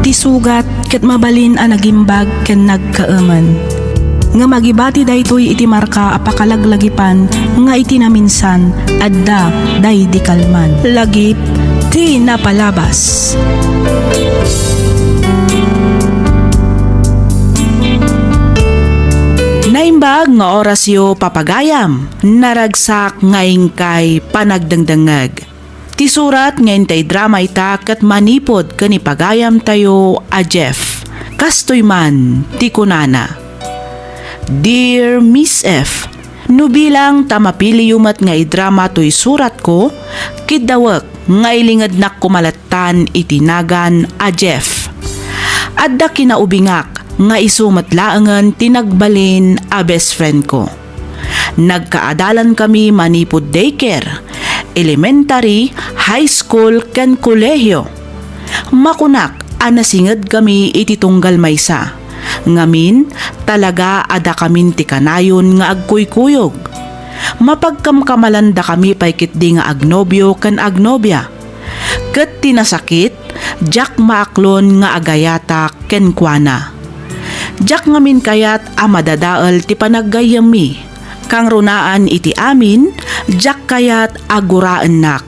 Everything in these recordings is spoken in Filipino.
Tisugat ket mabalin a nagimbag ken nagkaaman. Nga magibati daytoy iti marka apakalaglagipan nga iti naminsan adda day di kalman. Lagip ti napalabas. Naimbag nga orasyo papagayam, naragsak ngayon kay panagdangdangag. Ti surat ngayon tay drama ita kat manipod kani pagayam tayo a Jeff. Kastoy man ti kunana. Dear Miss F, no bilang tamapili yumat nga idrama to'y surat ko, kidawak nga ilingad nak kumalatan itinagan a Jeff. Adda kinaubingak nga isumatlaangan tinagbalin a best friend ko. Nagkaadalan kami manipod daycare, elementary, high school, ken kolehiyo. Makunak anasinged kami iti tunggal maysa. Ngamin talaga ada kamin ti kanayon nga agkuykuyog. Mapagkamkamalanda kami paykit di nga agnobyo ken agnobya. Ket tinasakit, jak maaklon nga agayata ken kuana. Jak ngamin kayat amadadaal ti panaggayami. Kang runaan iti amin, jak kayat aguraan nak.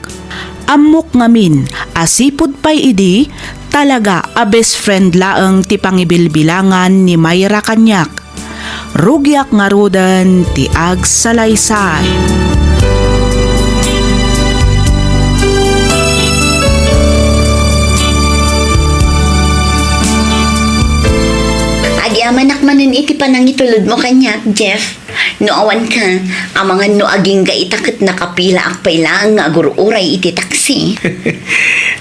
Amok ngamin, asipod pay idi, talaga a best friend laeng ti pangibilbilangan ni Mayra kanyak. Rugyak nga rudan ti agsalaysay. Adi amanak manen iti panangitulod mo kanyak, Jeff. No awan ka, amangan no aging gaitakit nakapila ak pailang nga agururay iti taksi.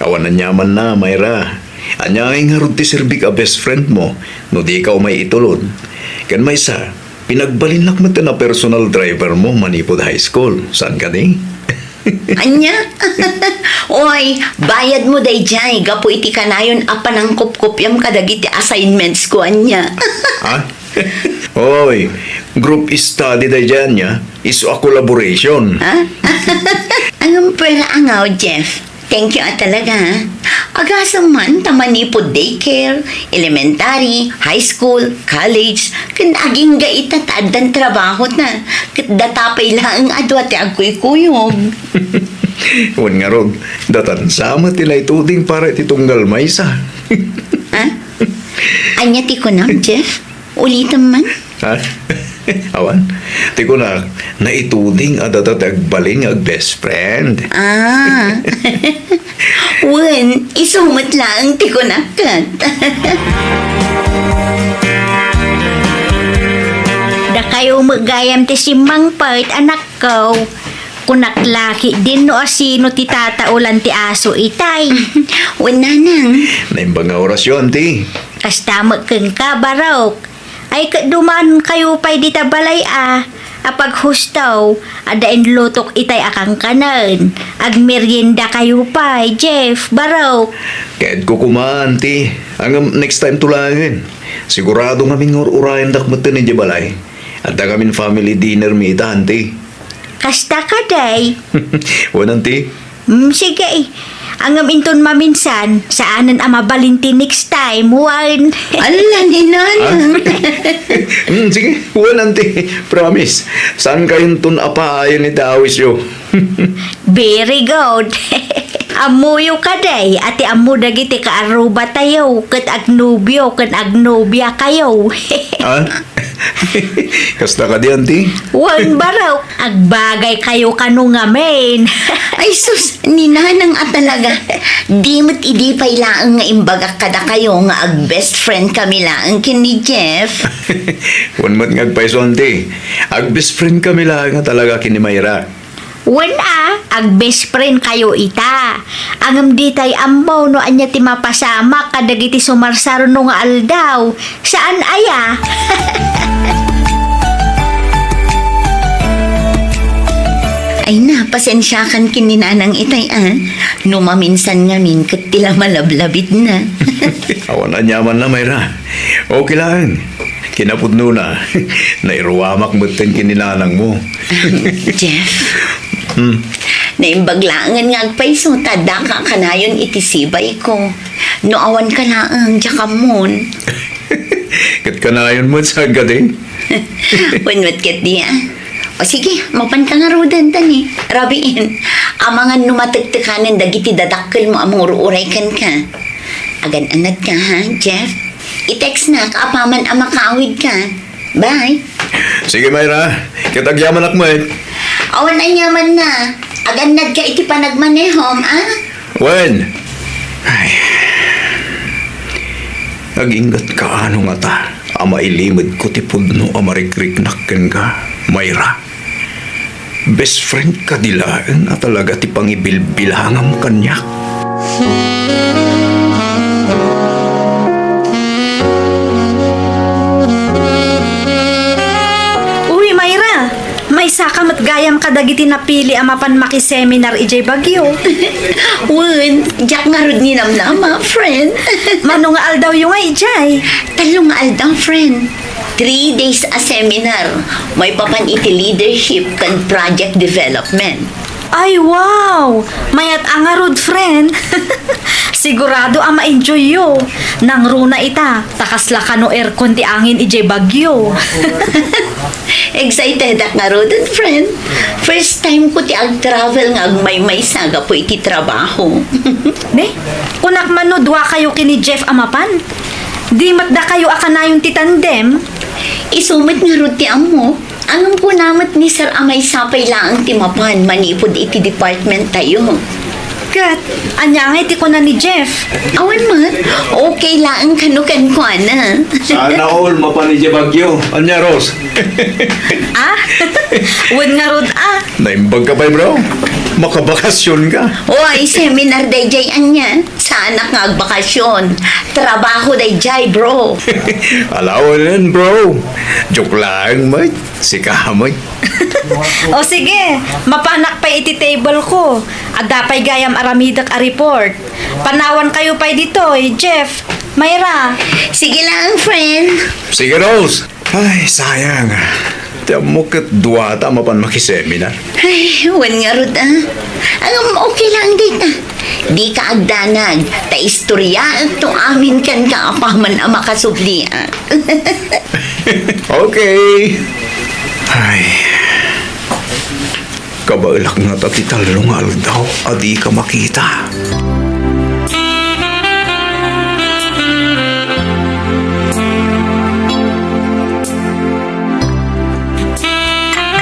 Awan na nyaman na, Mayra. Anya ay nga ron ti sirbik a best friend mo, no di ikaw may itulod. Kan may sa, pinagbalinlak mo na personal driver mo manipod high school. Saan ka ni? Anya? Oy, bayad mo day jay, gapo iti kanayon apa ng kupkupyam kadagiti assignments ko, anya. Ha? Oy, group study day dyan niya, is a collaboration. Ha? Anong pala angaw, Jeff? Thank you talaga, ha? Agasang man, tamanipod daycare, elementary, high school, college, kan aging gaita taadan trabaho na, kat datapay lang adwa ti agkuy-kuyog. Wan nga rog, datan sama tila ituding para ititunggal maysa. Ha? Anya ti ko na, Jeff? Ulitan man? Ha? Awan, ti ko na ituding adatat agbaling ag best friend. Ah. Wen, isumot lang ti ko nakat. Da kayo magayam ti simang part anak ko. Kunaklaki din no asino ti tataulan ti aso itay. Wen nanang. Naimbang nga orasyon, ti. Kasta magkeng ka barok. Ay duman kayo pa'y di tabalay apag hustaw, adain lutok itay akang kanan. Ag merienda kayo pa'y, Jeff, barok. Kahit ko kumaan, ti. Ang next time tulangin. Sigurado kaming urayan dakmat ni Jabalay. At da kaming family dinner mitan, ti. Kasta ka day. Wanan, ti. Sige. Angam inton maminsan, saanan ama balinti next time, one. Ala ni nanang. Sige, wanan, ti. Promise. Saan kayong tun-apayan ni Tawis yo? Very good. Amuyo ka day, ati amu dagiti ka aruba tayo, kat agnubyo, kat agnubya kayo. Ha? Kasta ka diyan, ti? Wan baraw, agbagay kayo kanu ngamen. Ay sus, ni nanang talaga. Di mo't idi pay laang nga imbagak kada kayo nga ag best friend kami laang kini Jeff. Wan mat ngagpaison, ti. Ag best friend kami lang nga talaga kini Mayra. Wan ag best friend kayo ita. Angam di tay ambaw no anya ti mapasama kadagiti sumarsaro no nga aldaw. Saan aya? Ay na, pasensyakan kininanang itay no maminsan ngamin kat tila malablabit na. Awan na nyaman na, Mayra. Okay lang. Kinapudno na. Nairuwamak mo ten kininanang mo. Jeff, Naimbaglaangan nga agpaiso, tada ka kanayon itisibay ko. Noawan ka laang, diya ka mon. Kat ka na yun mo sa gadi. Unwat kat diya. O sige, mapan ka nga rodan tani. Rabiin, amangan numatagtakanan dagiti dadakkel mo among ururay kan ka. Agan anad ka ha, Jeff? I-text na kaapaman ang makawid ka. Bye. Sige, Mayra. Kitagyaman ak mo eh. Awan na nyaman na. Agan nad ka iti panagmanehom, ah? Wen? Ay. Nag-ingat ka ano nga ta. Ama ilimod ko ti pudno amarikrik-nakken ka, Mayra. Best friend ka dilaan at talaga ti pangibilbilangam kanyak. Uy, Mayra! May saka matgayam ka dagiti napili ang mapan makiseminar ijay Bagyo. Wen, jak nga rod ni namnama, friend. Mano nga aldaw yung nga ijay. Talong aldang, friend. 3 days a seminar. May papan iti leadership kan project development. Ay, wow! Mayat angarod, friend. Sigurado ang ma-enjoy yo. Nang runa ita, takasla ka no aircon ti angin ijay Bagyo. Excited ak nga rodon, friend. First time ko ti ag-travel nga agmay-may saga po iti trabaho. Ne, kunak man no, dua kayo kini Jeff Amapan. Di matda kayo akanayon ti tandem. Isumit nga rod ti amo. Anong po namat ni Sir Amay sapay laang ti mapan manipod iti department tayo. Kat, anyangay ti ko na ni Jeff. Awan mat, okay laang kanukan ko na. Sana all mapanidya Bagyo. Anya, Rose? Ah? Wud nga rod ah. Naimbag ka pa, bro? Makabakasyon ka. Oy, seminar day jay anya. Sana nga agbakasyon. Trabaho day jay, bro. Alawan bro. Joke lang, mate. Si Kamoy. O sige, mapanak pa iti table ko. Adapay gayam aramidak a report. Panawan kayo pa dito Jeff, Mayra. Sige lang, friend. Sige, Rose. Ay, sayang. Tiamo kat duwata mapan makiseminar. Ay, wan nga rod ah. Okay lang dita. Di ka agdanag. Ta istorya to amin kan ka apaman ang makasubli ah. Okay. Ay. Kabalak nga tatitalong aldaw. Adi ka makita.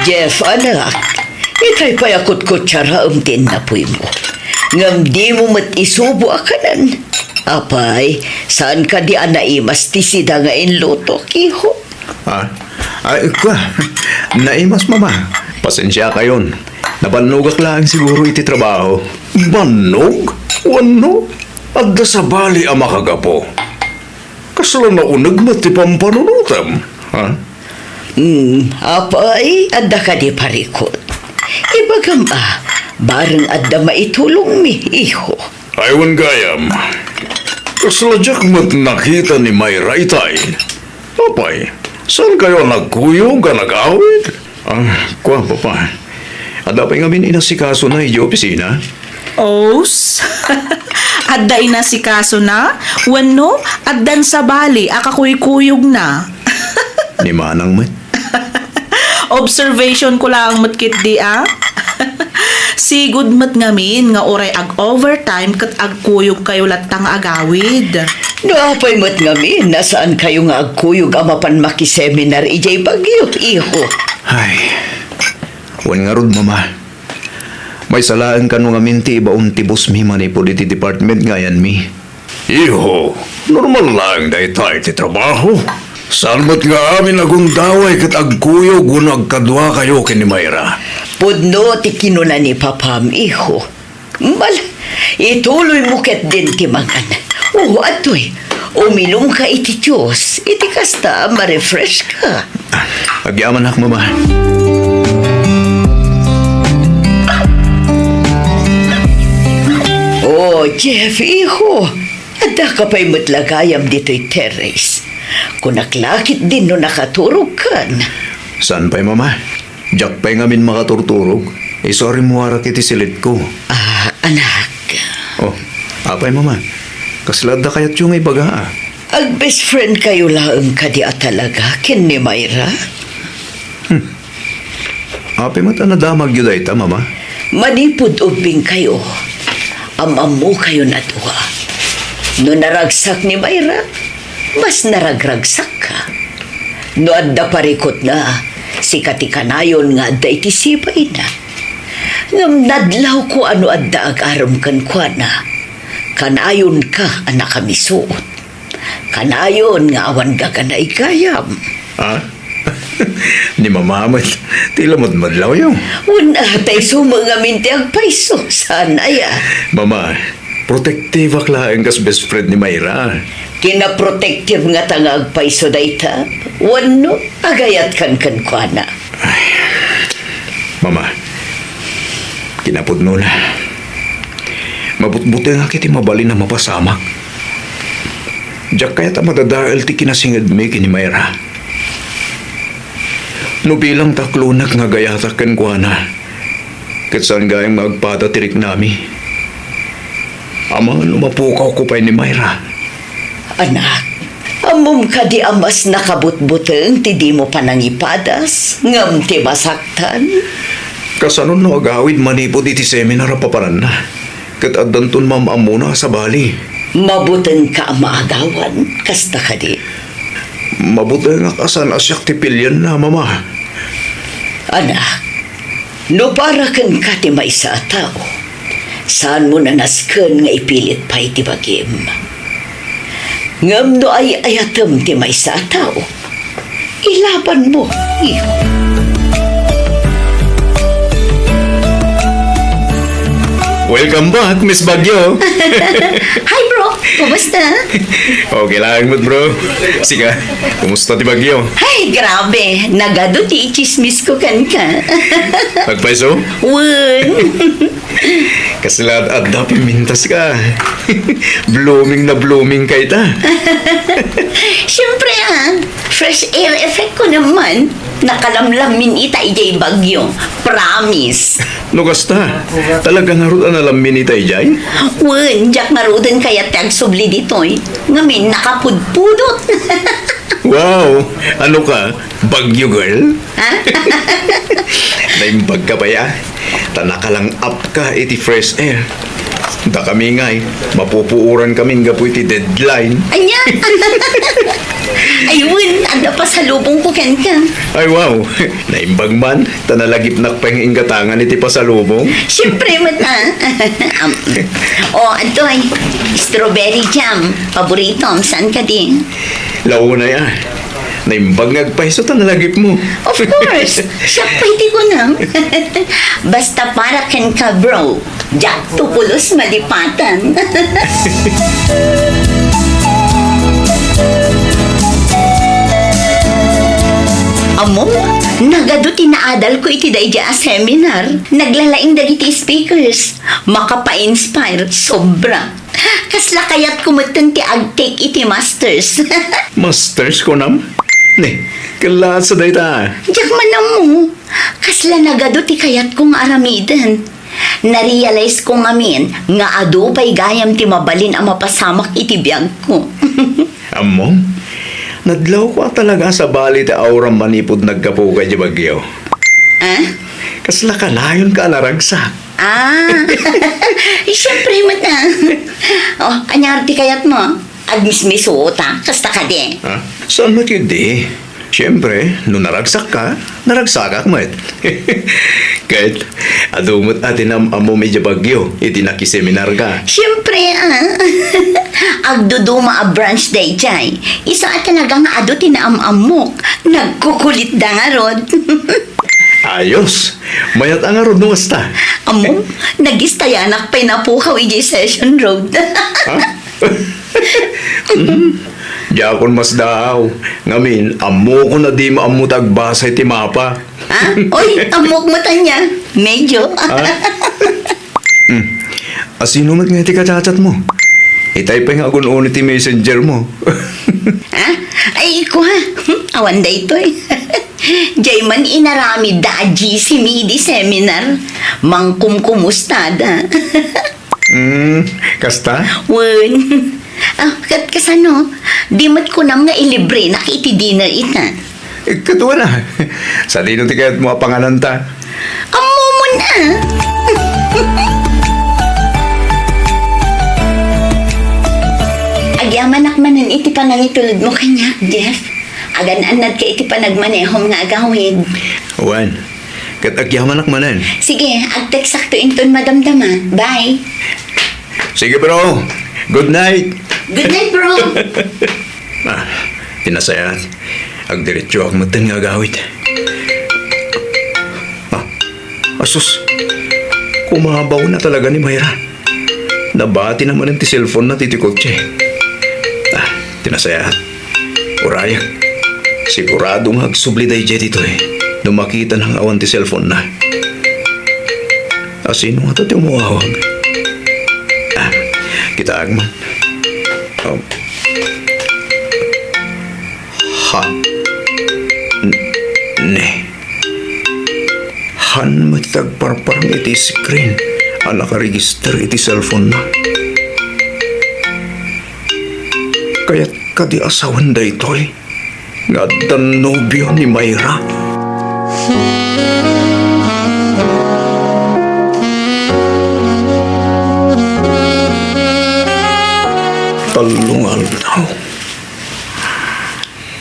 Jeff, anak. Itay payakot ko tsara umtin na puy mo. Ngam di mo mat isubo akanan. Apay, saan ka di anaimas ti sida nga inluto, kiho? Ha? Ay, kwa. Naimas, mama. Pasensya kayon. Nabanugak lang siguro iti trabaho. Banog? Wano? Adda sa bali ang makagapo. Kasala na unag mati pampanunutam. Ha? Apay, adda ka di parikot. Ibagam bareng adda maitulong mi, iho. Aywan gayam. Kasaladyak mat nakita ni Mayra itay. Apay, saan kayo nagkuyog ka nag-awid? Kwa, papa. Adapay nga inasikaso na iyo opisina. Os? Adday na si kaso na? Wano? Addan sa bali, akakuy-kuyog na. Ni Manang mat. Observation ko lang matkit di ah. Sigud mat ngamin nga oray ag overtime kat agkuyog kayo latang agawid. Naapay mo't ngamin, nasaan kayo nga agkuyog amapan makiseminar ijay Bagyo, iho. Ay, wan nga rod, mama. May salaan ka nung aminti ibaon tibos mi manipod iti department ngayan mi. Iho, normal lang dahi tayo ti trabaho. Salmat nga amin agundaway kat agkuyog unag kadwa kayo kini Mayra. Pudno ti kinuna ni Papam, iho. Ituloy mo ket din ti mangan. Atoy, uminom ka iti Diyos, iti kasta ma-refresh ka. Agyaman ak, mama. Jeff, iho. Ada ka pa'y matlagayam dito'y terrace. Kunaklakit din no nakaturog kan. Saan pa'y, mama? Jack pa'y ngamin makaturturog. sorry mo wara kiti silit ko. Anak. Oh, apay mama. Kaslad na kayat yung ibaga. Ag best friend kayo laang kadi talaga, kin ni Mayra. Apay mata nadamag yun ay ta, mama. Manipod ubing kayo. Amamu kayo na tuwa. No naragsak ni Mayra, mas naragragsak ka. No adda parikot na, si katikanayon nga adda itisipay na. Ngam nadlaw ko ano adda ag-aram kan kwa na. Kanayon ka anak kami suot. Kanayon nga awan gaganay kayam. Ha? Ni mamamat, tila mo't madlaw yung. Una tay sumangaminti ang paiso. Sana ya. Mama, protective aklaan kas best friend ni Mayra. Kina-protective nga tangag paiso dayta. Wano, agayat kan kwa na. Mama, kinapod no na. Mabutbuti nga kiti mabalin na mapasamak. Diyak kaya ta madadaal ti kinasingad mi kini Mayra. No bilang taklunak nga gayatakan ko na. Katsan gayang magpatatirik nami. Amang lumapukaw ko pa ni Mayra. Anak, amom ka di amas nakabutbuteng ti di mo panangipadas, ngam ti masaktan. Kasanon no agawid manipod iti seminar paparan na. Kat adanton mamamuna sa bali. Mabuteng ka maagawan, kasta ka di. Mabuti nga kasan asyak ti pilyan na, mama. Anak, no para kang kati may sa tao, saan mo nanasken nga ipilit pa iti bagim? Ngam no ay ayatem ti may sa tao, ilaban mo, iho. Welcome back, Miss Bagyo. Hi bro, kumusta? Okay lang mo, bro. Sige, kumusta ti Bagyo? Ay, grabe, nagado ti ichismis ko kan ka. Nagpaiso? Wen. Kasilad at mintas ka. Blooming na blooming kay ta. Siyempre fresh air effect ko naman. Nakalamlamin ita ijay bagyo. Promise. Lukas ta. Talagang harut ang alamin ni Tayjay? Wen, jak narudan kaya tag subli ditoy. Ngamin nakapudpudot. Wow! Ano ka? Bagyo girl? Ha? Naimbag ka ba ya? Tanaka lang up ka iti fresh air. Da kami ngay, mapupuuran kaming gapu iti deadline. Anya? Ay, Wen, anda pa sa lubong ko ken ka. Ay wow! Naimbag man, tanalagip nakpeng inggatangan iti pasalubong. Siyempre, mata. Ito ay strawberry jam. Paborito, saan ka din? Launa ya. Naimbag ngagpaiso tanalagip mo. Of course. Siya pwede ko na. Basta para ken ka, bro. Jack tupulos malipatan. Amo, nagado tinaadal ko iti dayja a seminar. Naglalaing dagiti speakers. Makapa-inspire, sobra. Kasla kayat kumutun ti ag-take iti masters. Masters ko nam? Ne, kala sa dayta. Diyak man na mo. Kasla nagado ti kayat kong aramidan. Narealize ko ngamin nga ado pa'y gayam ti mabalin ang mapasamak iti biyag ko. Amo, nadlaw ko talaga sa bali ti auram manipod nagkapo kay di Bagyo. Ah? Kasla kalayon ka naragsak. Siyempre mata. Anyar ti kayat mo? Agmismisuota, kasta ka di. Ha? Saan makindi? Siyempre, nung naragsak ka, naragsakak mo. Kahit adumot atin ang amo medyo Bagyo, iti nakiseminar ka. Siyempre, agduduma a branch day jay. Isa at talagang ado tinaamamok. Nagkukulit da nga rod. Ayos! Mayat ang arod nung asta. Amo, nagistayanak pa'y napukaw iji session road. Ha? Yakon mas daw. Ngamin, amo ko na di maamutag basay ti mapa. Oy, amok mo tanya. Medyo. Asino mat nga ti kacachat mo? Itay pa nga akong unit ti messenger mo. Ay, ko ha. Awan da ito eh. Jay man inarami daji si Midi seminar. Mangkum kumustada. Kasta? Wen. Kasano? Di mat ko nam nga ilibre na iti dinner ita. Katuwa na. Sa dino ti kaya't mo pangalan ta. Amo mo na. Agyaman akmanan iti panangitulad mo kanya, Jeff. Agan-anad ka iti panagmanehom nga agawid. Wan, kat agyaman akmanan. Sige, ag-text sakto inton madamdama. Bye. Sige bro, good night. Good night, bro. Tinasayat. Agdiretso ako matan nga agawid. Asus, kumabaw na talaga ni Mayra. Nabati naman ang ti cellphone na titikotse. Tinasayat. Urayak. Sigurado nga agsubliday dyan dito nung makita ng awan ti cellphone na. Sino nga ito umuawag? Kita agman. Han matagparparang iti screen ang nakaregister iti cellphone na. Kaya't kadi asawan da ito'y nga dan nobyo ni Mayra.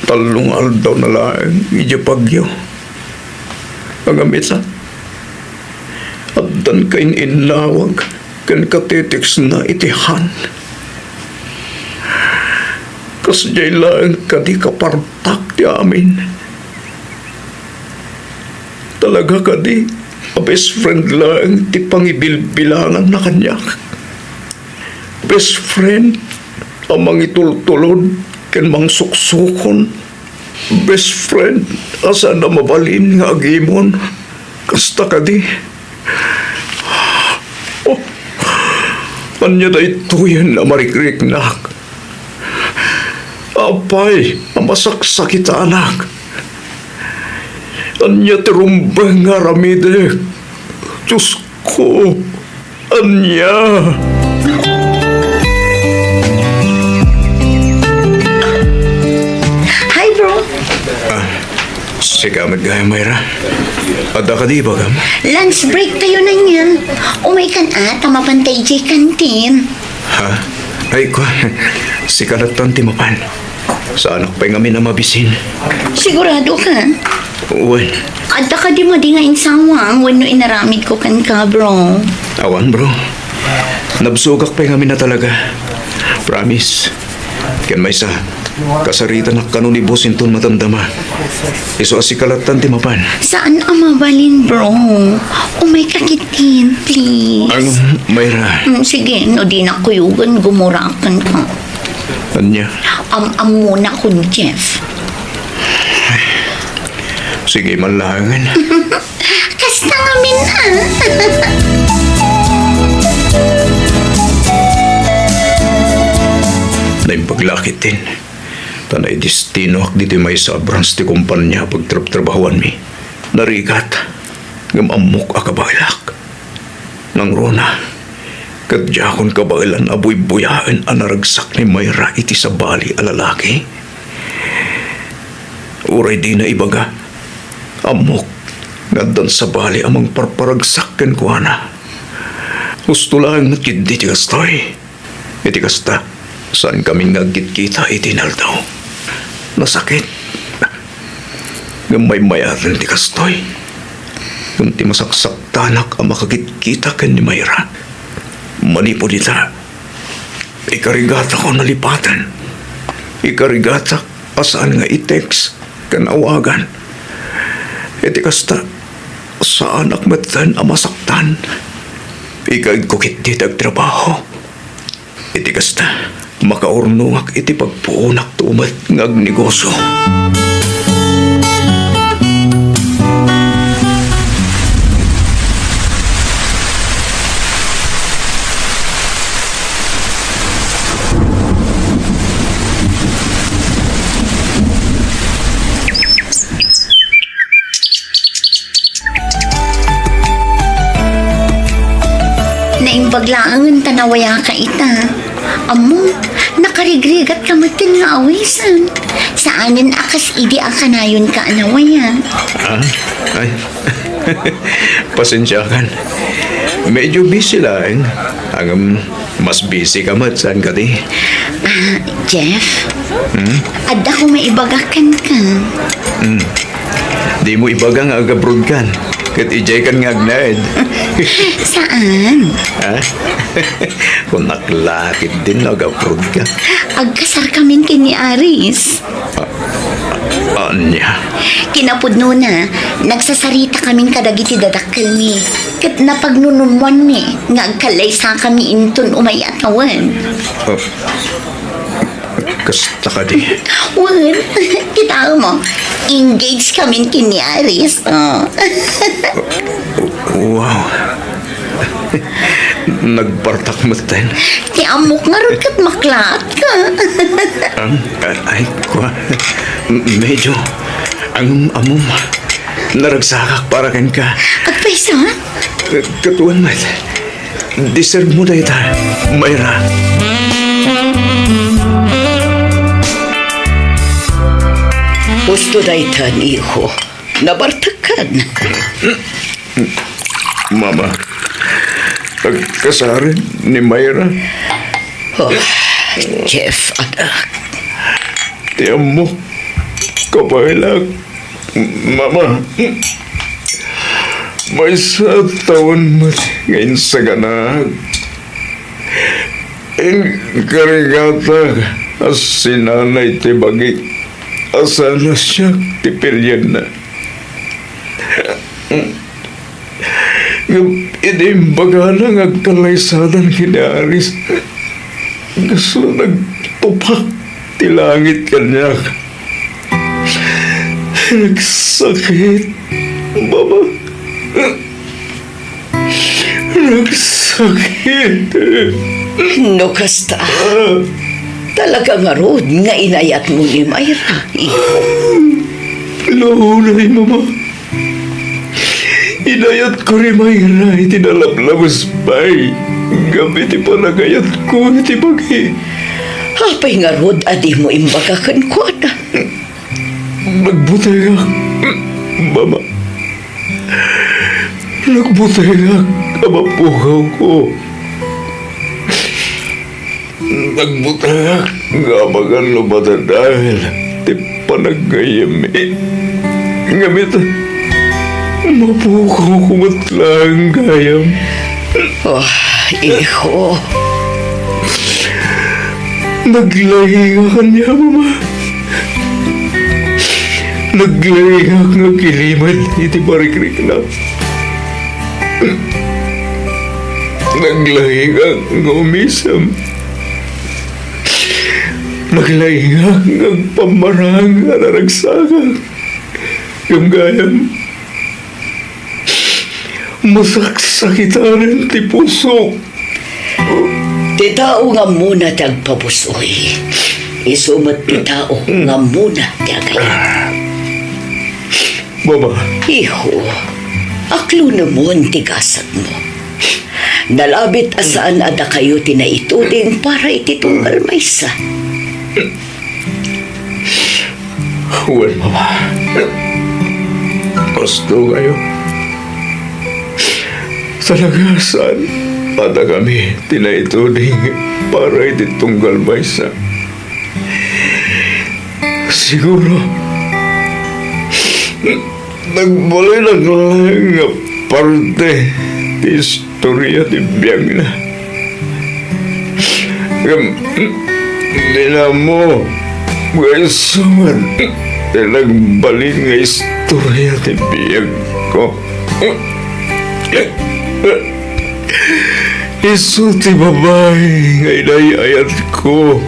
Talong aldaw na lang ijapagyo. Ang amisa, at dan kain inawag kan katetiks na itihan. Kasjay lang kadi kapartak ti amin. Talaga kadi, a best friend lang ti pangibilbilangan na kanya. Best friend, amang itultulod, ken mang suksukon. Best friend, asa na mabalin nga agimon. Kasta kadi. Anya da ituyan na marikriknak. Apay, amasaksakit anak. Anya tirumbang nga ramide. Diyos ko, anya. Hi, bro. Sigamit gaya, Mayra. Ada ka di ba, gam? Lunch break tayo na niya. Umay kan tamapantay jay kantin. Ha? Ay, kwa. Si Kalatan Timapan. Sa anak pa nga na mabisin. Sigurado ka? Uwan. Adda ka di mo di nga insawang when no inaramid ko kan ka, bro. Awan, bro. Nabsugak pa nga na talaga. Promise. Ken may sa kasarita na kanunibos inton matandama. Iso si Kalatan Timapan. Saan ang mabalin, bro? Umay kakitin, please. Ang Mayra. Sige, no di na kuyugan gumurakan ka. Anya. Muna ko ni Jeff. Sige, malangan. Kasta ngamin Na yung paglakit din. Tanay destino ak dito may sabrans ti kumpanya pagtrabahuan mi. Narigat. Ngamamok akabailak. Nang rona. Kadjakon kabailan aboy buyaan anaragsak ni Mayra iti sa bali alalaki. Uray di na ibaga. Amok. Ngadan sa bali amang parparagsak ken kuana. Gusto lang nakindi ti kastoy. Iti kasta. Saan kaming nagkit-kita itinaldaw? Nasakit. Gamay mayaran ti kastoy. Kung ti masaksak tanak ang makakit-kita ken ni Mayra. Manipo dita. Ikarigata ko nalipatan. Ikarigata asaan nga i-text kan awagan. Iti kasta sa anak matan ang masaktan. Ikag kukit di tagtrabaho. Iti kasta makaurnungak iti pagpuunak tumat ngag negosyo. ibaglaangan tanawaya ka ita. Amo, nakarigrigat ka matin nga awisan. Saanin akas idi ang kanayon ka anawaya. Ah? Ay, pasensya kan. Medyo busy lang. Ang mas busy ka mat, saan ka di? Jeff, adda ko may ibagakan ka. Di mo ibagang agabroad kan. Kat ijay kan nga agnaid. Saan? Ha? Kung naklakit din agabroad ka. Agkasar kamin kini Aris. Anya? Kinapudno na, nagsasarita kaming kadagiti dadakkel mi. Kat napagnunumwan mi, nga agkalay sa kami inton umayatawan. Kasta ka di. Wan, kita mo, engaged kami kini Aris. Wow. Nagbartak mo tayo. Ti amok nga ron kat maklat ka. Ay, kwa. Medyo. Ang amom. Naragsakak para kan ka. At paisa, Katuan mat. Deserve mo na ita, Mayra. gusto na itan, iho. Nabartakan. Mama. Nagkasarin ni Mayra. Oh, Jeff, anak. Tiyan mo. Kapailag. Mama. May sa taon mo ngayon sa ganag. Ang karigatag as sinanay tibagi. Asana siya tipilyan na. Inimbaga lang ang kalaysanan kinaris. Gusto nagtupak tilangit kanya. Nagsakit, Baba. Nagsakit. No, kasta. Talaga nga rod nga inayat mo ni Mayra, iho. Lahunay, Mama. Inayat ko ni Mayra, itinalablabas pa'y. Gabi ti panagayat ko, iti pagi. Apay nga rod, adi mo imbagakan ko na. Nagbutay ak, Mama. Nagbutay ak, amapukaw ko. Nagbutay ak, nga magan lumata dahil ti panagayami. Ngamit, mapukaw ko matlang gayam. Oh, iho. Naglahi nga kanya, Mama. Naglahi nga kiliman, iti barikrik na. Naglahi nga umisam. Naglahi nga pamarang nga naragsakan. Yung gayam. Masaksakitan ti puso. Ti tao nga muna tagpabusoy. Isumat ti tao nga muna tagay. Mama, Iho, aklo naman tigasat mo. Nalabit asaan ada kayo tinaituding para ititunggal maysa. well, Mama. Gusto kayo. Talaga saan ada kami tinaituding para ititunggal maysa. Siguro, nagbulay lang nga parte di istorya di biyang na. Nila mo, guys, nagbalik nga istorya di biyang ko. Isu ti babae nga inayayat ko.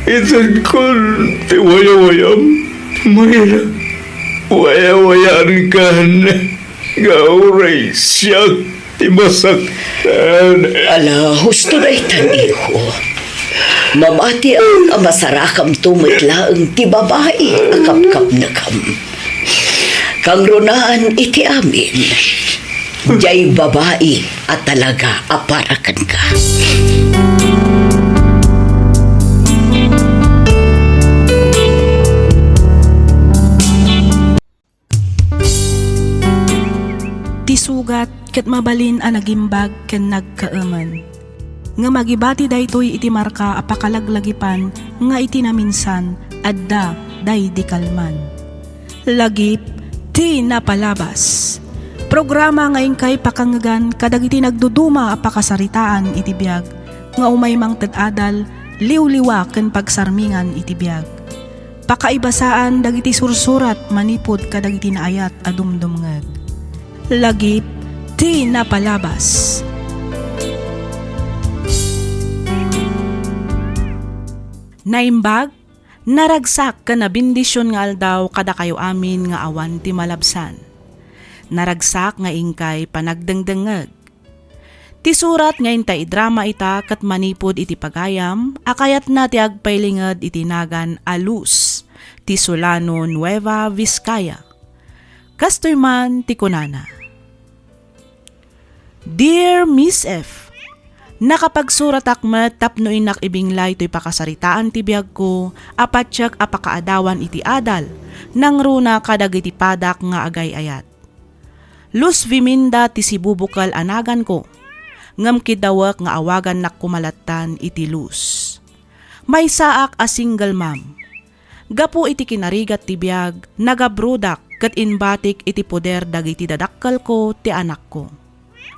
Itan ko ti waya-wayam, Mayra. Waya-wayan ka na. Gauray siya ti masaktan. Ala, husto na itan, iho. Mabati ang amasarakam tumitlaang ti babae akap-kap na kam. Kang runaan iti amin. Jay babae at talaga aparakan ka. Tisugat ket mabalin ang nagimbag ken nagkaaman. Nga magibati daytoy iti marka apakalaglagipan nga iti naminsan adda day di kalman. Lagip ti napalabas. Programa ngayon kay pakangagan kadagiti nagduduma apakasaritaan iti biag nga umay mang tad-adal liw-liwa ken pagsarmingan iti biag. Pakaibasaan dagiti sursurat manipod kadagiti naayat adumdumngeg. Lagip ti napalabas. Naimbag, naragsak ka na bindisyon nga aldaw kada kayo amin nga awan ti malabsan. Naragsak nga ingkay panagdengdengeg. Ti surat nga intay drama ita kat manipod iti pagayam, akayat na ti agpailinged iti nagan Alus, ti Solano, Nueva Vizcaya. Kastoy man ti kunana. Dear Miss F, nakapagsurat akmet tapno inak ibinglay to'y pakasaritaan ti biyag ko, apatsyag apakaadawan iti adal, nang runa kadag iti padak nga agay ayat. Luz Viminda ti sibubukal anagan ko, ngam kidawak nga awagan nak kumalatan iti Luz. May saak a single mom. Gapu iti kinarigat ti biyag, nagabrudak ket inbatik iti poder dagiti dadakkal ko ti anak ko.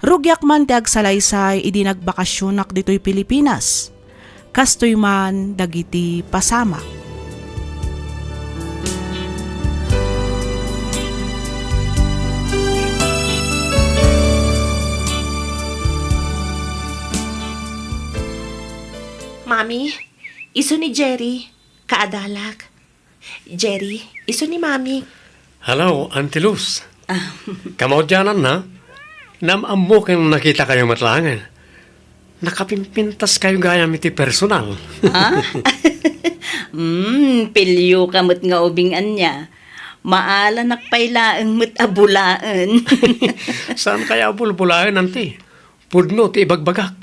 Rugyak man ti agsalaysay idi nagbakasyonak ditoy Pilipinas. Kastoy man dagiti pasamak. Mami, iso ni Jerry, kaadalak. Jerry, iso ni Mami. Hello, Auntie Luz. Kamaudyanan na. Namamo kayong nakita kayo matlangan. Nakapimpintas kayo gayam iti personal. Pilyo kamot nga ubingan niya. Maala nakpailaang mo't abulaan. Saan kaya bulbulaan, Auntie? Pudno ti ibagbagak.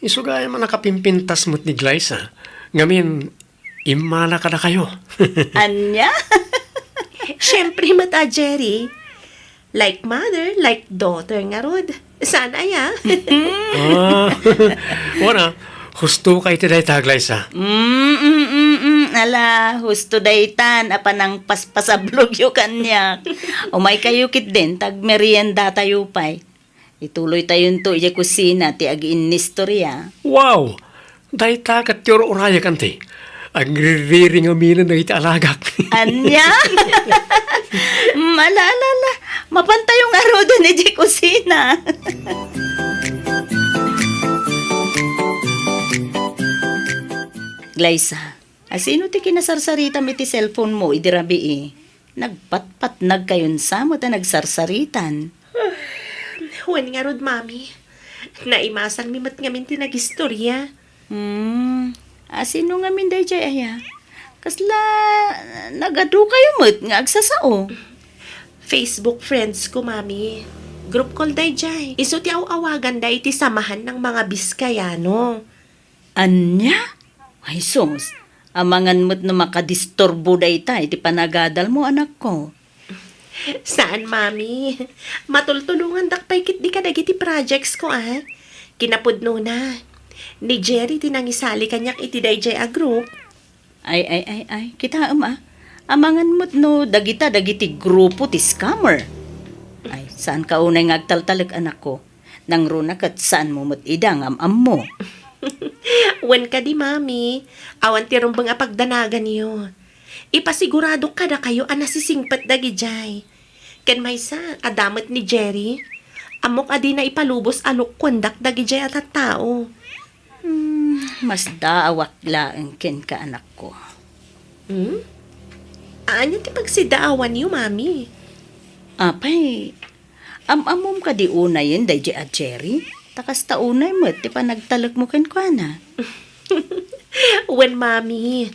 Isugaya man nakapimpintas mo't ni Glyza. Ngamin, imala ka na kayo. Anya? Siyempre mata, Jerry. Like mother, like daughter nga rod. Sana ya. Wana, husto kay ti day ta, Glyza. Ala, husto daytan, apanang paspasablog yu kanya. Umay kayo kit din, tag merienda tayo pa'y. Ituloy tayo to iya kusina, ti ag-in istorya. Wow! Day ta kat yor uraya kanti. Ang ririring aminan na iti alagak. Anya? Malala, mapantay yung aroda ni di kusina. Glyza, asino ti kinasarsarita mi ti cellphone mo, idirabi eh. Nagpatpat nagkayon sa mo ta nagsarsaritan. Huwag nga rod, Mami. Naimasan mi mat ngamin tinagistorya. Asino nga min day jay aya? Kasla, nagadu kayo mo't nga agsasao. Facebook friends ko, Mami. Group call day jay. Iso ti awagan day ti samahan ng mga Biskayano. Anya? Ay sus, amangan mo't na makadistorbo day tay, ti panagadal mo anak ko. Saan, Mami? Matultulungan dakpay kit di ka dagiti projects ko, ah. Kinapudno na. Ni Jerry tinangisali kanyak iti dayjay a group. Ay, kita amangan mo't no, dagiti grupo ti scammer. Ay, saan ka unay ngagtaltalag anak ko? Nang runa kat saan mo mo't idang am mo? Wen ka di, Mami. Awan ti rumbang apagdanagan niyo. Ipasigurado ka na kayo anasisingpat dagi jay. Ken maysa, adamat ni Jerry. Amok adi na ipalubos alok kundak dagi jay at tao. Mas daawak laang ken ka anak ko. Aanyo ti pagsidaawan niyo, Mami? Apay, amom ka di unay yun, day at Jerry. Takas ta unay mo, ti pa nagtalak mo ken kwa na. When mami,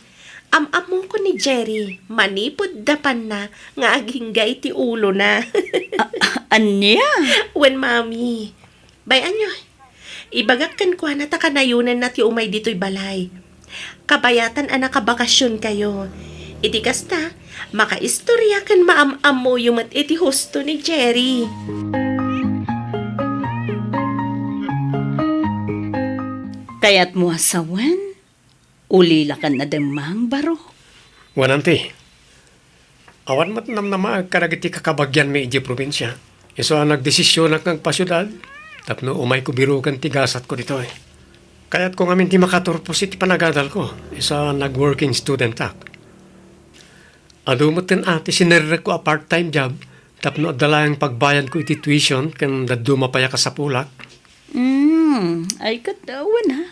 amamo ko ni Jerry, manipod dapan na, nga aghinggay ti ulo na. Anya? When mami, bayan nyo, ibagak kan kwa na takanayunan na ti umay dito'y balay. Kabayatan anak kabakasyon kayo. Iti kasta, makaistorya kan maam-am mo yung mat iti husto ni Jerry. Kaya't mo asawan? Ulila ka na demang baro. Wanante, awan mat namnama karagiti kakabagyan mi iji probinsya. Iso ang nagdesisyon ak ng pasyudad, tapno umay ko birukan tigasat ko dito eh. Kaya't kung amin ti makaturpos iti panagadal ko, isa nag-working student ak. Adumot din ati sinirrek ko a part-time job, tapno adalayang pagbayan ko iti tuition kan daduma pa ka sa pulak. Ay katawan ha.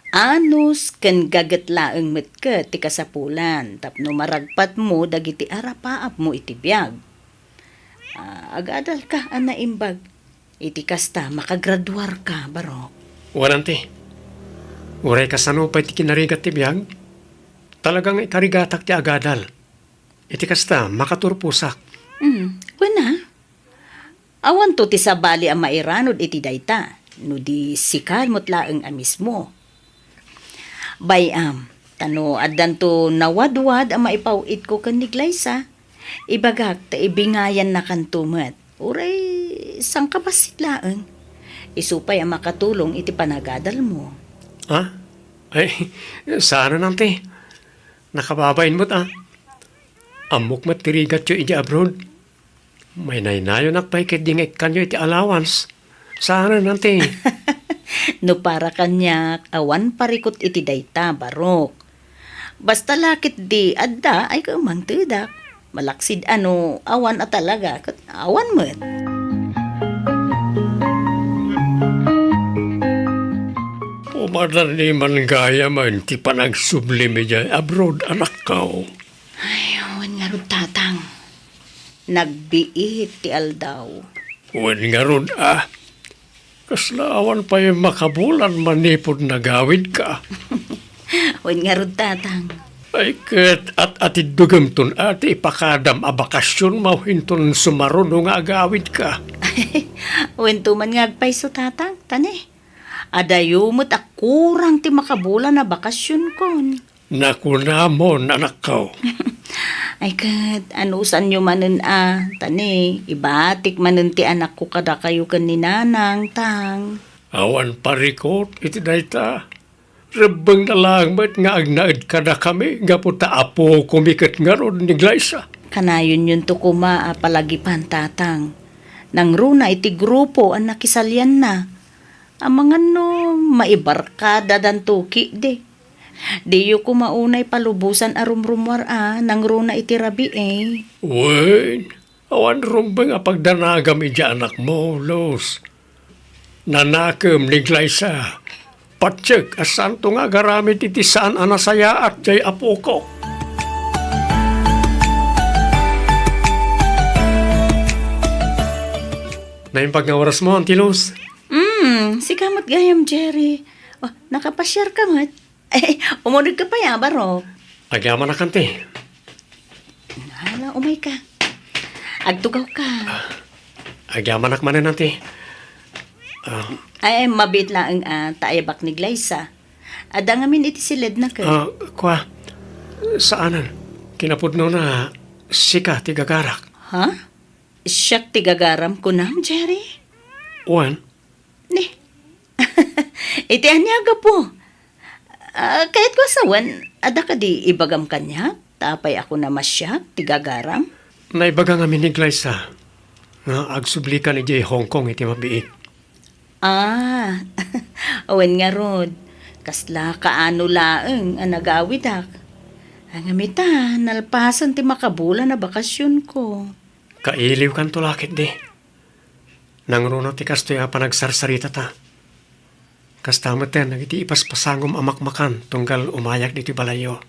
Anos kan gagatlaang met ka ti kasapulan tapno maragpat mo dagiti arapaap mo iti biyag. Agadal ka ana imbag. Iti kasta makagraduar ka baro. Wanante, uray kasano pa iti kinarigat ti biyag, talagang ikarigatak ti agadal. Iti kasta makaturpusak. Wala. Awan to ti sabali ang mairanod iti dayta. No di sikal mo't laeng amis mo. Bayam, tano addan to nawadwad ang maipawit ko kan ni Glyza. Ibagak ta ibingayan na kantumat. Uray, sang kapasit laeng. Isupay ang makatulong iti panagadal mo. Ha? Ay, sana nante. Nakababain mo't Amok matirigat yo iti abroad. May naynayo nakpay kedingit kanyo iti allowance. Sana nante. No para kanyak, awan parikot iti dayta, barok. Basta lakit di adda ay kamang tudak. Malaksid awan at talaga, kat awan mo. Pumadan ni man gaya man ti panagsublimi dyan abroad anak kao. Ay, awan nga ro tatang. Nagbiit ti aldaw. Wen nga ron kaslaawan pa yung makabulan manipod na gawid ka. Awan nga ro tatang. Ay ket at atidugam ton ati ipakadam a bakasyon mauhinton sumaron nga agawid ka. Awan tuman nga agpaiso tatang, tani. Adayumot kurang ti makabulan na bakasyon kon. Nakunamon anak kao. Ay kat, anusan nyo manen tani, ibatik manen ti anak ko kada kayo kan ni nanang, tang. Awan parikot iti dayta. Rebeng na lang ba't nga agnaid kada kami nga puta apo kumikat nga ron ni Glyza. Kanayon yun to kuma palagipan tatang. Nang runa iti grupo ang nakisalyan na. Ang mga maibarkada dan tuki de. Di yu kumaunay palubusan arumrumwar nang runa iti rabi eh. Wen, awan rumbeng apagdanagam iti anak mo, Los. Nanakam ni Glyza. Patsek, asanto nga garamit iti saan anasaya at jay apo ko. Naimpag nga oras mo, Auntie Los. Si kamot gayam, Jerry. Oh, nakapasyar ka mat. Eh, umunod ka pa ya, baro. Agyaman na kante. Hala, umay ka. Agtugaw ka. Agyaman na kamanin, Auntie. Ay, mabit lang ang taayabak ni Glyza. Ada ngamin iti silid na ka. Kwa, saanan? Kinapudno na sika ti gagarak. Ha? Siyak ti gagaram ko nam, Jerry? Wan, Ni. Iti anyaga po. Kahit ko asawan, ada ka di ibagam kanya? Tapay ako na masyak, ti gagaram? naibaga nga ni Glyza nga agsublikan ni Jay Hong Kong iti mabiit. Awen nga rod. Kasla kaano laeng ang nagawid ak. Ang amita, nalpasan ti makabulan na bakasyon ko. Kailiw kan tulakit di. Nang runo ti kastoy panagsarsarita ta. Kastamat ten, nagiti ipaspasangom amakmakan tunggal umayak dito balayo.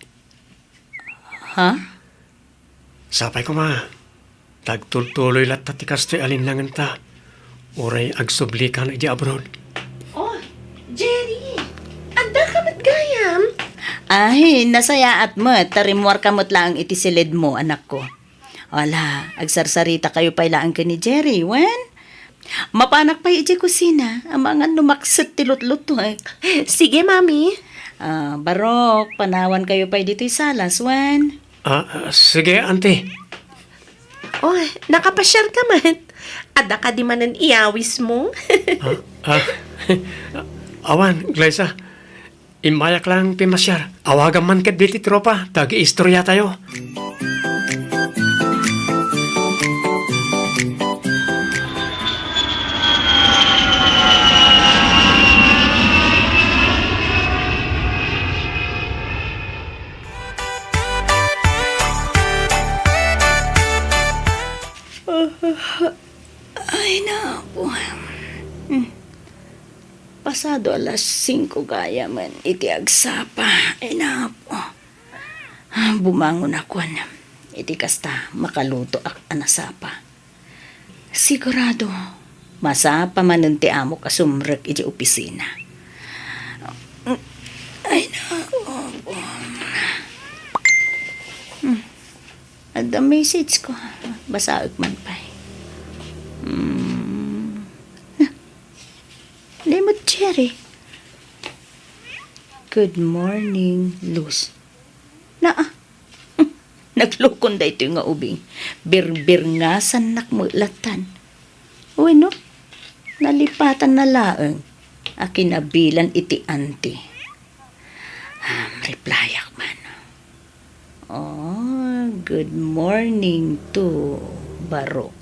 Ha? Sapay ko ma, tagtultuloy lat ti kastoy alinlangan ta. Uray agsublikan iti abroad. Oh, Jerry! Anda ka ba't gaya? Ay, nasayaat mo. Tarimwar kamot lang iti silid mo, anak ko. Wala, agsarsarita kayo pa ilaan ka ni Jerry, wen? Mapanak pa iti kusina, ang mga numaksat tilot-luto eh. Sige, Mami. Barok, panawan kayo pa dito salas, wen? Sige, auntie. Oh, nakapasyar ka man. Ada ka di manan iyawis mo. Awan, Glyza. Imayak lang pimasyar. Awagan man kat biti tropa. Tagi-istorya tayo. Ay, napo. Pasado alas 5 gaya man, iti agsapa. Ay, napo. Bumangon ako na. Iti kasta, makaluto ak anasapa. Sigurado, masapa man ti amo kasumrek iti opisina. Ay, napo. Ada message ko. Basaag man pa. Limot, Jerry. Good morning, Luz. Naglukon da ito nga ubing. Bir-bir nga sanak mo latan. Uy, no? Nalipatan na laeng. Akinabilan iti anti. Replyak man. Oh, good morning to Barok.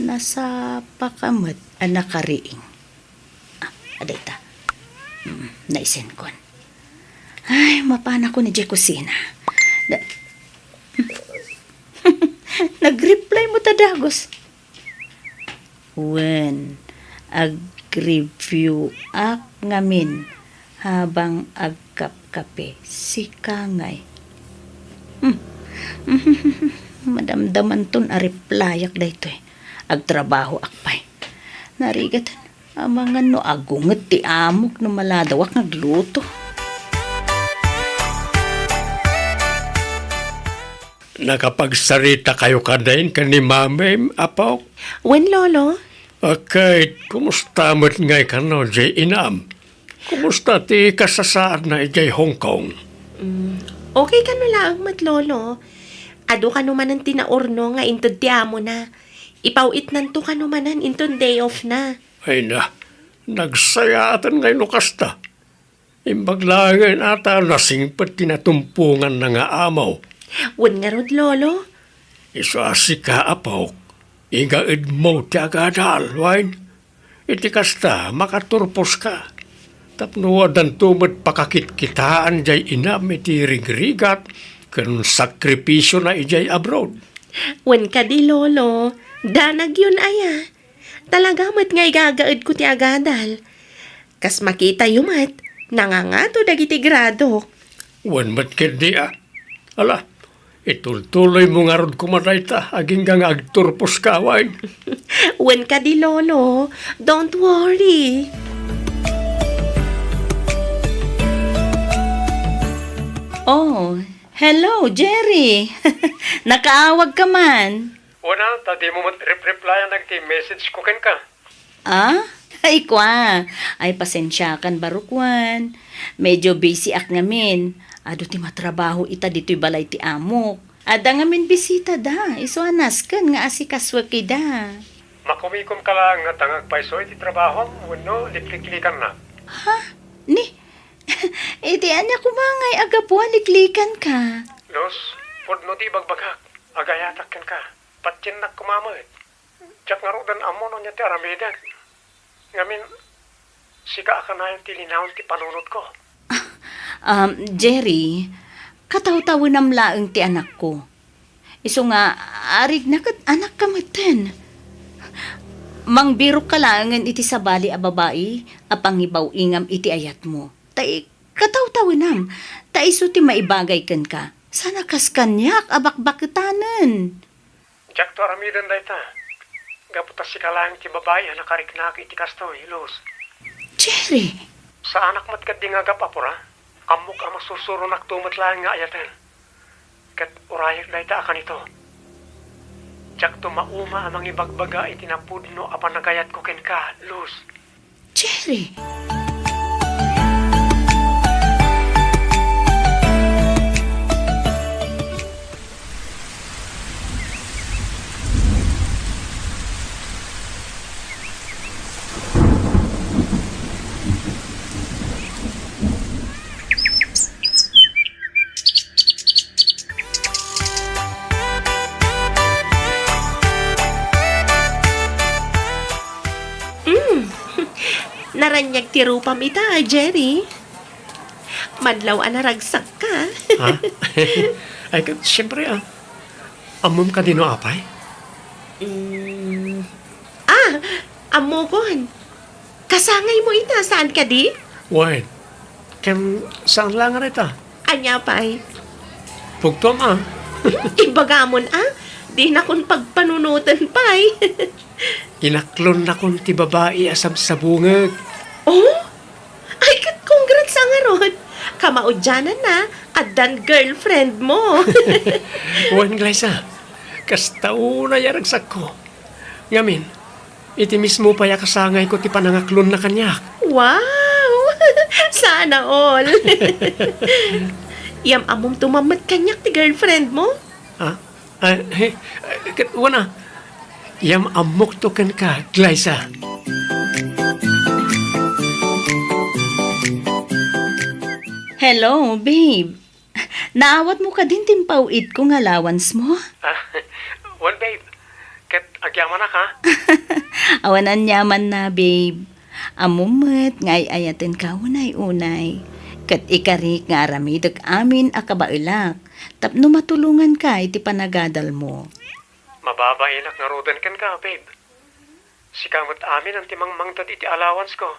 Nasa pakamat anakariing. Aday ta. Naisen kon. Ay, mapana ko ni Jay kusina. Nag-reply mo ta dagos. When ag-review ak ngamin habang agkap-kape si Kangay. Madamdaman ton a replyak da ito eh. Agtrabaho akpay. Narigatan. Ang mga no agunget ti amok no maladawak nagluto. Nakapagsarita kayo kadain ka ni Mami, apaw. Wen, Lolo? Okay, kumusta mo't ngay ka no, Jay Inam? Kumusta ti kasasaan na ijay Hong Kong? Okay ka no lang, mat, Lolo. Ado ka no manan tinaorno nga intod ti amo na. Ipawit nanto ka no manan intod day off na. Ay na, nagsayatan ngay no kasta. Imbaglangan ata nasingpat tinatumpungan na nga amaw. Wen nga rod, Lolo? Isasi ka apaw, igaid mo ti agadal, wain. Iti kasta, makaturpos ka. Tapnuwadan tumad pakakit-kitaan jay inam iti rigrigat, kanun sakripisyo na ijay abroad. Wen ka di, Lolo. Danag yun aya. Talaga mat nga igagaid ko ti agadal. Kas makita yumat, nangangato dagiti grado. Wan mat kendi Ala, itultuloy mo nga rod kumaday ta, aging nga agturpos ka, wain. Wen ka di, Lolo. Don't worry. Oh, hello, Jerry. Nakaawag ka man. Una, tadi mo mat-replyan nagti-message ko ken ka. Ay, kwa. Ay, pasensya kan barukwan. Medyo busy ak ngamin. Ado ti matrabaho ita dito'y balay ti amok. Ada ngamin bisita da. Iso anas kan nga asikaswa da. Makumikom ka lang nga tangag paiso iti trabaho, wano, likliklikan na. Ni, iti anya kumangay agapuan liklikan ka. Los, pudno ti bagbagak, agayatak ken ka. Patyan na kumamit. Tsak nga rodan amo no niya ti aramidan. Ngamin, sika ka na yung tilinawon ti panunod ko. Jerry, kataw-tawo nam laeng ti anak ko. Iso nga, arig na kat anak kamaten. Mangbiro ka langan iti sabali a babae, apangibaw ingam iti ayat mo. Tai, kataw-tawo nam, ta iso ti maibagay ken ka. Sana kas kanyak, abakbakitanen. Tsak to aramidan da ita. Gaputas si kalang ti babae na kariknak iti kasto, Los. Jerry, Sa anak mat kad di nga gapapura. amok ang masusuro naktumat lang nga ayatan. Kat urayak dahi ta akan ito. Tsak tumauma amang ibagbaga itinapudno apan nagayat ko ken ka, Luz. Jerry, Naranyag ti rupam ita, Jerry. Madlaw naragsak ka. Ha? Ay, siyempre amom ka din no apay? Amogon. Kasangay mo ita, saan ka di? Wen, ken saan lang rita? Anya pa'y. Pugtom Ibagamon di na kun pagpanunutan pa'y. Inaklon na kong ti babae asam sa bungag. Oh? Ay, congrats ang aron. Kamaudyanan na, adan girlfriend mo. Wen, Glyza, kastao na yaragsak ko. Ngamin, iti mismo pa yakasangay ko ti panangaklon na kanyak. Wow! Sana all. Yam among tumamat kanyak ti girlfriend mo? Ha? Wana, yam amok to ken ka, Glyza. hello, babe. Naawat mo ka din timpawid kong allowance mo. Wan, babe, ket agyaman na ka? Awanan yaman na, babe. Amumet ngay ayaten ka unay-unay. Kat ikarik nga aramidag amin akabailak. Tapno matulungan ka iti panagadal mo. Mababailak nga rodan ken ka, babe. Sikamot amin ang timang mangtad iti allowance ko.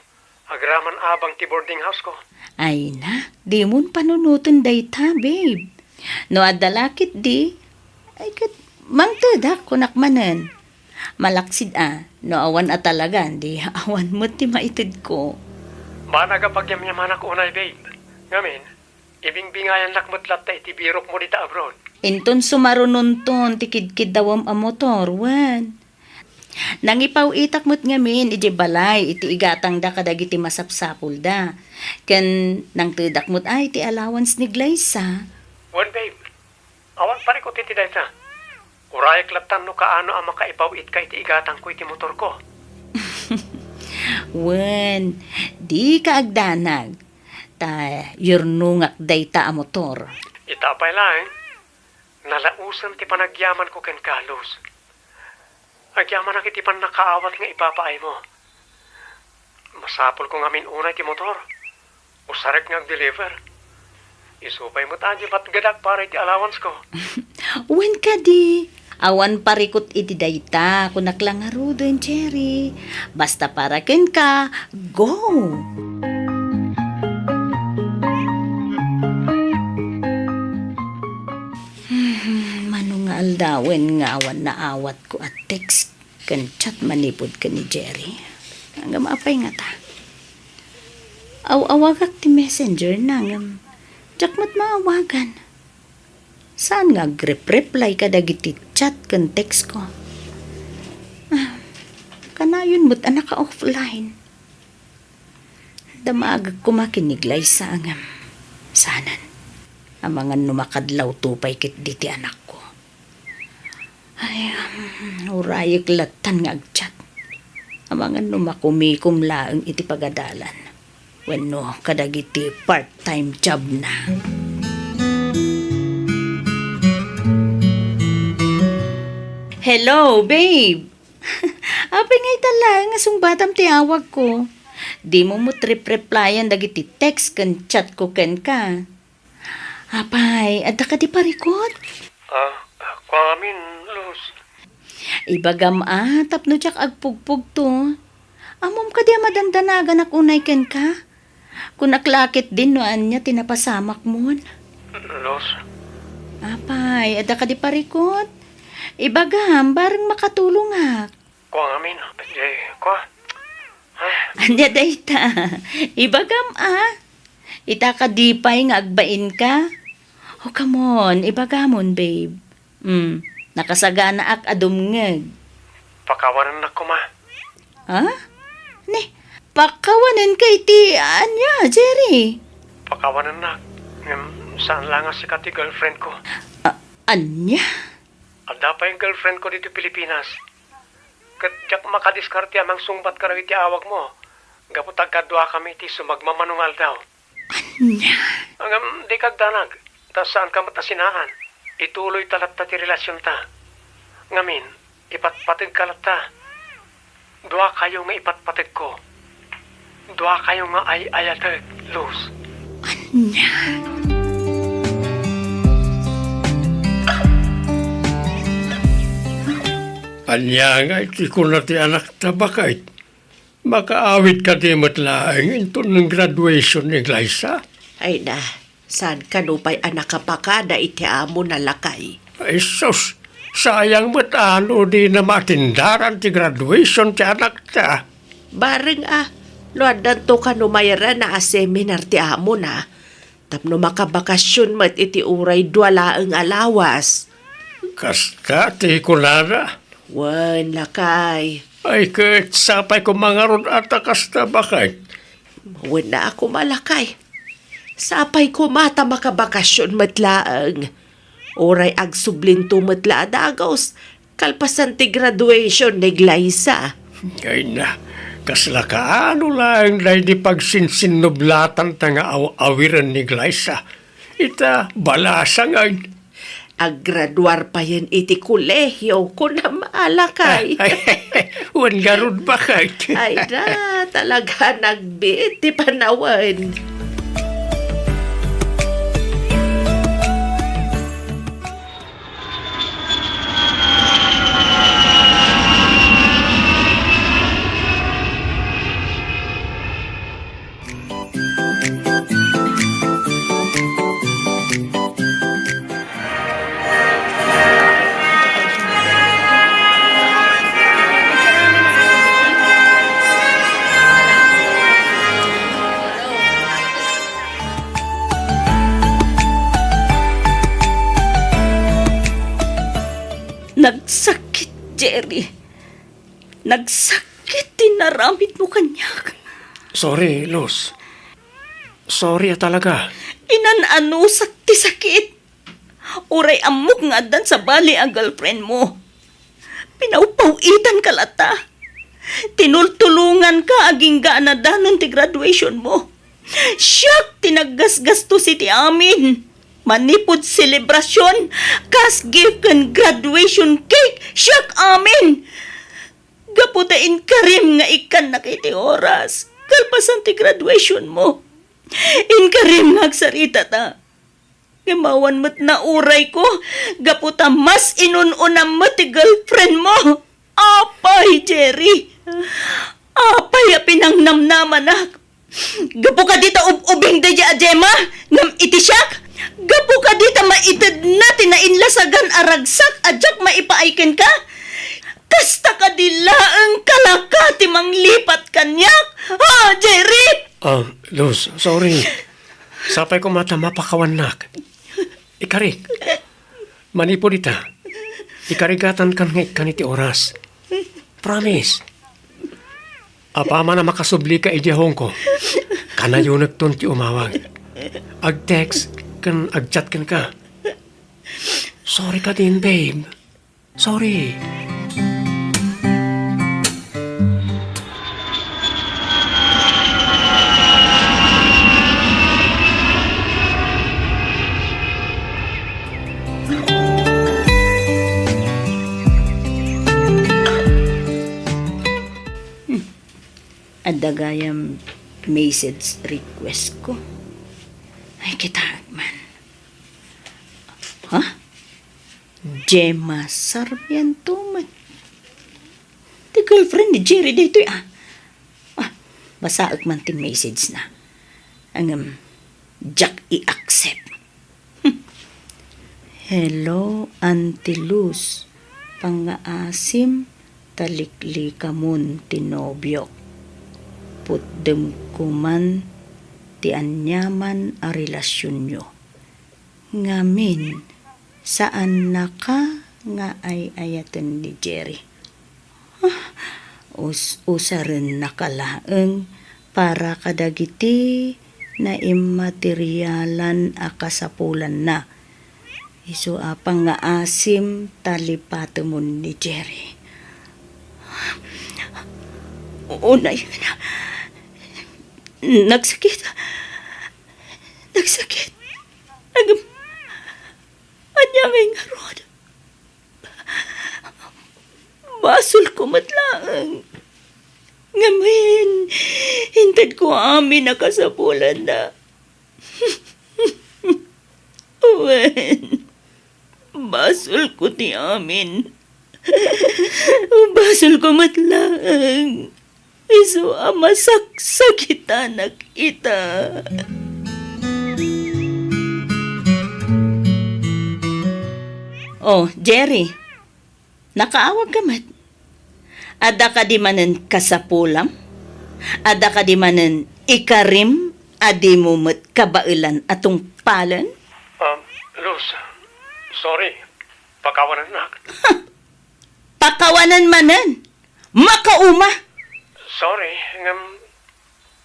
Agraman abang ti boarding house ko. Ay na, di mon panunutan dayta, babe. No adalakit di, ay kat mangtadak kunak manen. Malaksid no awan talaga, di awan mo ti maitid ko. Ba nagapagyamyaman ako unay, babe. Ngamin, ibingbingayan lakmutlat ta iti birok mo dita abroad. Inton sumarununton, tikid-kid dawam a motor, wan. Nangipaw itak mo't ngamin, iti balay, iti igatang da kadagiti masapsapul da. Ken nang tudak mo't ay, iti allowance ni Glyza. Wan, babe. Awan pare ko titi dayta. Urayak latan no kaano ang makaipawit ka iti igatang ko iti motor ko. Wan, di ka agdanag. Ta, yurnungak dayta a motor. Itapay lang, nalausan ti panagyaman ko ken Carlos. Agyaman na kiti pan nakaawat nga ipapaay mo. Masapol ko ngamin unay ti motor. Usarek nga deliver. Isupay mo tayo ba't gadak para iti allowance ko. Wan ka di. Awan parikot iti dayta, kunak lang nga rudon, Cherry. Basta para ken ka, go! Manong nga aldawen nga awan na awat ko at text kan chat manipod ka ni Jerry. Hanggang maapay nga ta. Awagak ti messenger na hanggang jakmat maawagan. Saan nga reply ka dagiti chat kan text ko? Kanayon mo't anak ka offline. Damagag kumakiniglay sa angam. Sanan. Ang mga numakadlaw tupay kit diti anak ko. Ay, urayag latan nga agchat. Ang mga numakumikum laang iti pagadalan. Wenno, kadagiti part-time job na. Hello, babe. Apay ngay tala nga sungbatam ti awag ko. Di mo mo trip-replyan dagiti text kan chat ko ken ka. Apay, adda ka di parikot? Kwamin, Luz. Ibagam tapno tsak agpugpug to. Amom ka di madandanagan ak unay ken ka. Kung aklakit din no anya tinapasamak mo. Luz. Apay, adda ka di parikot? Ibagam, bareng makatulong hak. Kwamin, kwa. Anya dayta. Ibagam Ita ka dipay nga agbain ka? Oh, come on. Ibagamon, babe. Nakasagana ak adumngeg. Pakawanan na ko, ma. Ha? Ne, pakawanan kay ti anya, Jerry. Pakawanan na. Saan lang si kati girlfriend ko? Anya? Ada pa yung girlfriend ko dito Pilipinas. Kat jak makadiskarte amang sungbat ka iti awag mo. Gaputag kadwa kami ti sumagmamanungal daw. Anya? Ang di kagdanag. Tas saan ka matasinaan? Ituloy talat ta ti relasyon ta. Ngamin, ipatpatid kalat ta. Dua kayo nga ipatpatid ko. Dua kayo nga ay ayatag, Luz. Anya? Anya nga iti ko na ti anak ta bakit? Makaawit ka di matlaang ito ng graduation ni Glyza. Ay na, saan ka nupay anak ka pa ka da iti amo na lakay? Ay sus, sayang mo't ano di na matindaran ti graduation ti anak ta. Bareng luadan to ka numayra na seminar ti amo na. Tapno makabakasyon mat iti uray dwala ang alawas. Kasta ti kunara. Wan lakay. Ay kahit sapay ko mga ron at kasta bakit? Wan na ako malakay. Sapay ko mata makabakasyon matlaang. Oray ag sublinto matla adagos. Kalpasan ti graduation ni Glyza. Ay na, kasla ka ano lang dahil di pagsinsinublatan ta nga awiran ni Glyza. Ita balasa nga. Aggraduar pa yan iti kolehiyo ko na maalakay. Wan garod bakit? Ay na, talaga nagbit ti panawan. Nagsakit, Jerry. Nagsakit, tinaramit mo kanyak. Sorry, Luz. Sorry talaga. Inanano sakti sakit. Uray amok nga dan sa bali ang girlfriend mo. Pinaupawitan ka lata. Tinultulungan ka aging gaana danon ti graduation mo. Siyak tinaggasgasto si ti amin. Manipod selebrasyon, kas gift kan graduation cake, siyak amin. Gaputain ka rin nga ikan na kiti oras. Kalpasan ti graduation mo. In ka rin magsarita ta. Gamawan mo't na uray ko, gaputa mas inununam mo ti girlfriend mo. Apay, Jerry. Apay, pinangnamnaman na. Gapu ka dita ubing da dya, Gemma, ngam iti siyak. Gapu ka dita maitid natin na inlasagan aragsak adyak maipaaiken ka. Kasta ka dila ang kalakati manglipat kanyak. Ha, Jerry? Luz, sorry. Sapay ko mata mapakawanak. Ikarik. Manipo dita. Ikarigatan kan kaniti oras. Promise. Apama na makasubli ka ijahong ko. Kanayo nagton ti umawag. Ag-text kan ag-chat kan ka. Sorry ka din, babe. Sorry. Adagayam message request ko. Ay, kita man. Ha? Gemma Sarmiento man. The girlfriend ni Jerry dito basaag man ting message na. Ang Jack i-accept. Hello, Auntie Luz. Pangaasim, talikli kamon tinobyo. Putdem kuman ti anyaman a relasyon nyo. Ngamin, saan na ka nga ay ayaton ni Jerry? Usarin na kalaeng para kadagiti na immaterialan a kasapulan na. Isu apang nga asim talipatumon ni Jerry. Unay na. Nagsakit. Anyaming harod. Basol ko matlaang. Ngamin, hintad ko amin nakasapulan na. Uwen, basol ko ti amin. Basol ko matlaang. Isu ama saksakita nakita. Oh, Jerry. Nakaawag ka mat. Ada ka di manen kasapulam? Ada ka di manen ikarim? Adi mo mat kabailan atong palan? Luz, sorry. Pagkawanan na. Pakawanan manen. Makauma. Sorry,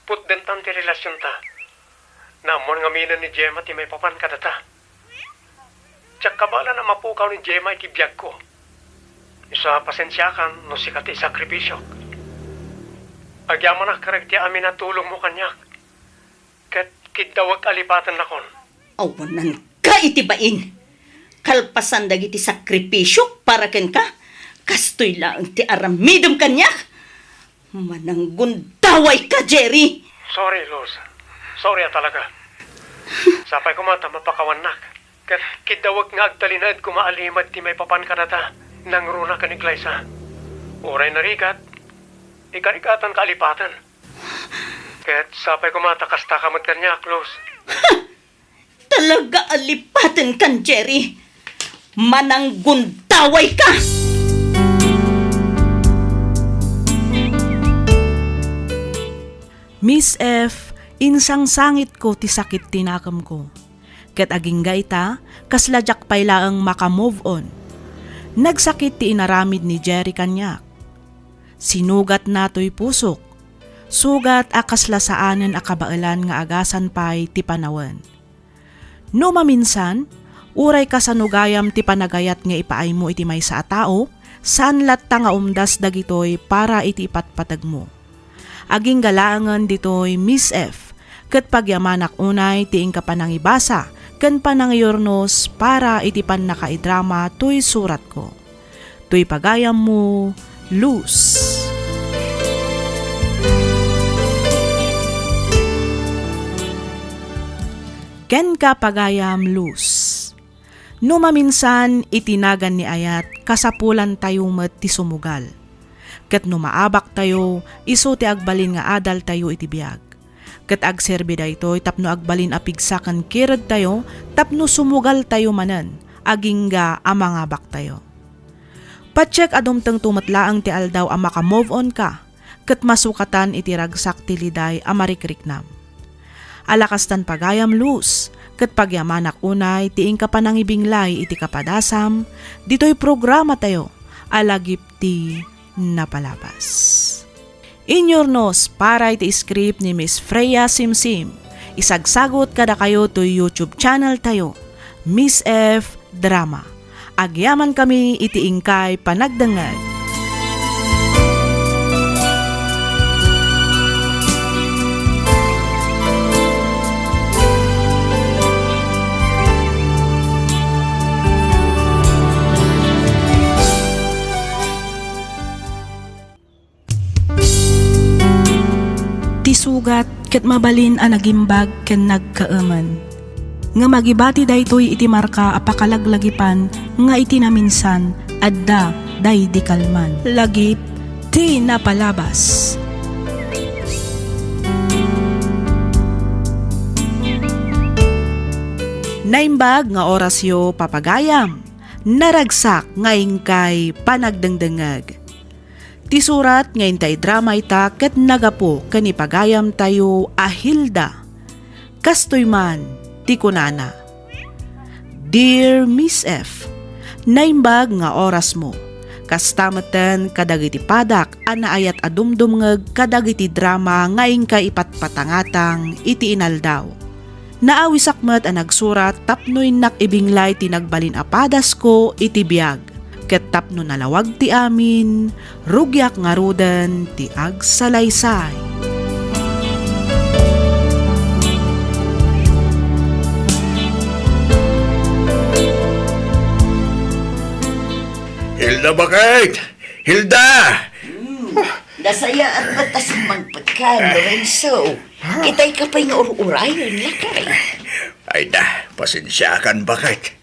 put den tanti relasyon ta. Namon nga minan ni Gemma ti may papan kadata. Tsak kabala na mapukaw ni Gemma iti biyag ko. Isa pasensyakan no sikati sakripisyo. Agyaman na karagti amin na tulong mo kanyak. Kat kidawag alipatan na kon. Awanan ka itibain. Kalpasan dagiti sakripisyo para ken ka. Kastoy lang ti aramidom kanyak. Mananggundaway ka, Jerry! Sorry, Luz. Sorry talaga. Sapay ko mata mapakawanak. Kat kidawag nga agtalinad kumaalimad ti may papan kadata. Nang runa ka ni Glyza. Oray na rigat. Ikarikatan kalipatan. Kat sapay ko mata kasta kamat kanya, Luz. Talaga alipatan kan, Jerry! Mananggundaway ka! Miss F, insang sangit ko ti sakit tinakam ko. Ket aging gaita, kasladyak pailaang makamove on. Nagsakit ti inaramid ni Jerry kanyak. Sinugat nato'y pusok. Sugat akaslasaanen akabailan nga agasan pay ti panawan. No maminsan, uray ka sa nugayam ti panagayat nga ipaay mo iti may sa tao, saan latta nga umdas dagitoy para iti ipatpatag mo. Aging galaangan ditoy Miss F, ket pagyamanak unay tiing ka panangibasa, ken panangiyornos para iti pan nakaidrama tuy surat ko. Tuy pagayam mo, Luz. Ken ka pagayam, Luz. No maminsan itinagan ni ayat kasapulan tayo met ti sumugal. Ket no maabak tayo, iso ti agbalin nga adal tayo iti biag. Ket agserbi daytoy tapno agbalin apigsakan kirad tayo, tapno sumugal tayo manen, agingga amangabak tayo. Patsek adumteng tumatlaang ti aldaw a maka-move on ka, ket masukatan iti ragsak ti liday a marikriknam. Alakastan pagayam, Luz, ket pagyamanak unay tiing ka panangibinglay iti kapadasam, ditoy programa tayo, alagip ti napalabas. Inyornos para iti script ni Miss Freya Simsim. Isagsagot kada kayo to YouTube channel tayo, Miss F Drama. Agyaman kami iti ingkay panagdangag. Sugat ket mabalin a nagimbag ken nagkaaman. Nga magibati daytoy iti marka apakalaglagipan nga iti naminsan adda day di kalman. Lagip ti napalabas. Naimbag nga orasyo papagayam. Naragsak ngayon kay panagdangdangag. Ti surat ngayon tay drama ita ket nagapo kanipagayam tayo Ahilda. Kastoy man, ti kunana. Dear Miss F, naimbag nga oras mo. Kastamatan kadagiti padak anaayat adumdumngeg kadagiti drama ngayon ka ipatpatangatang iti inaldaw. Naawisakmat ang nagsurat tapnoy nakibinglay tinagbalin apadas ko iti biyag. Ket tapno nalawag ti amin, rugyak nga rudan ti agsalaysay. Hilda bakit? Hilda! Nasaya at batas magpagkan, Lorenzo. Itay ka pa'y nga urayon, lakay. Ay da, pasensyakan bakit?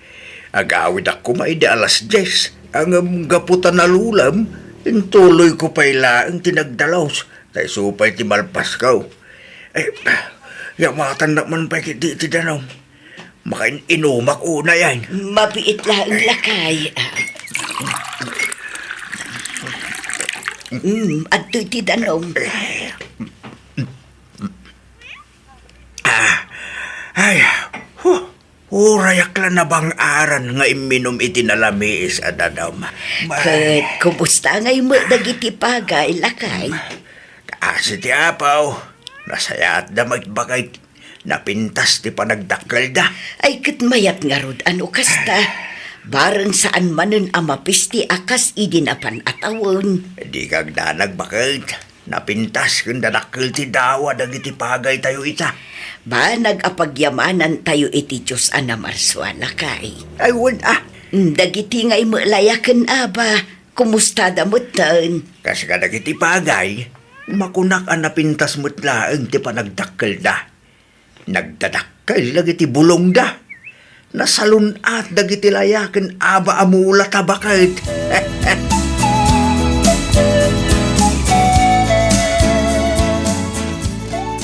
Agawid ako maida alas 10. Ang gaputan na lulam, intuloy ko pa'y laang tinagdalaws. Tay supay ti malpas kaw. Yamatan naman pa'y kiti ti danom. Makain inumak una yan. Mabiit lang lakay. Adto ti danom. Ay, urayak lang na bang aran nga iminom iti nalamiis at adam. Kat, kumusta ngay mo dagiti pagay, lakay? Kasi ti apaw, nasaya at damag bakit napintas ti panagdakkel da. Ay, kat mayat nga rod, ano kasta? Barang saan manen amapisti akas idinapan atawon. Di kag danag bakit napintas kung dadakkel ti dawa dagiti pagay tayo ita. Ba, nag-apagyamanan tayo iti Diyos anamarswa, lakay. Ay, Dagiti ngay mo layakan, aba. Kumusta damutan? Kasi ka dagiti pagay, makunak ang napintas mo't laang ti panagdakkel da. Nagdadakkel dagiti bulong da. Nasalun at dagiti layakan aba amula tabakit.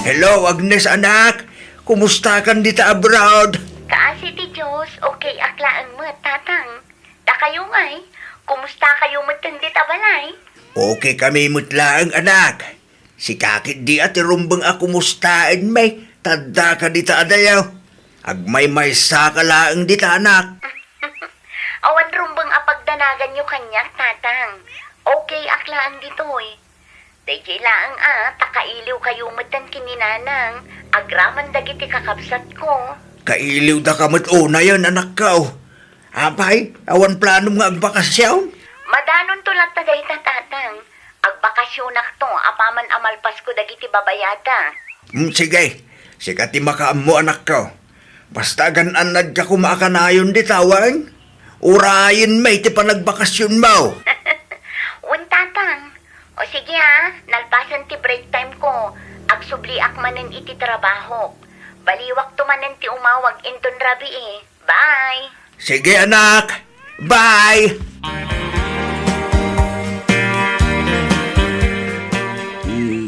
Hello, Agnes anak. Kumusta kan dita abroad? Kaasi ti Diyos, okay aklaan mo, tatang. Da kayo ngay, kumusta kayo matandi tabalay? Okay kami mutlaang anak. Si kakit di at irumbang ako mustain may tanda ka dita adayaw. Agmay may sakalaang dita anak. Awan rumbang apagdanagan nyo kanya, tatang. Okay aklaan dito eh. Dahil laang takailiw kayo matan kininanang, agraman dagiti kakabsat ko. Kailiw da ka una yan anak kao. Abay, awan planom nga agbakasyaw. Madanon to lang tagay tatang. Agbakasyonak to, apaman amalpas ko dagiti babayata. Sige, sikati makaam mo anak kao. Basta gananad ka kumakanayon di tawang. Urayin may ti panagbakasyon mo. Un tatang. O sige nalpasan ti break time ko. Agsubli akmanen iti trabaho. Baliwak tumanen ti umawag inton rabi eh. Bye! Sige anak, bye!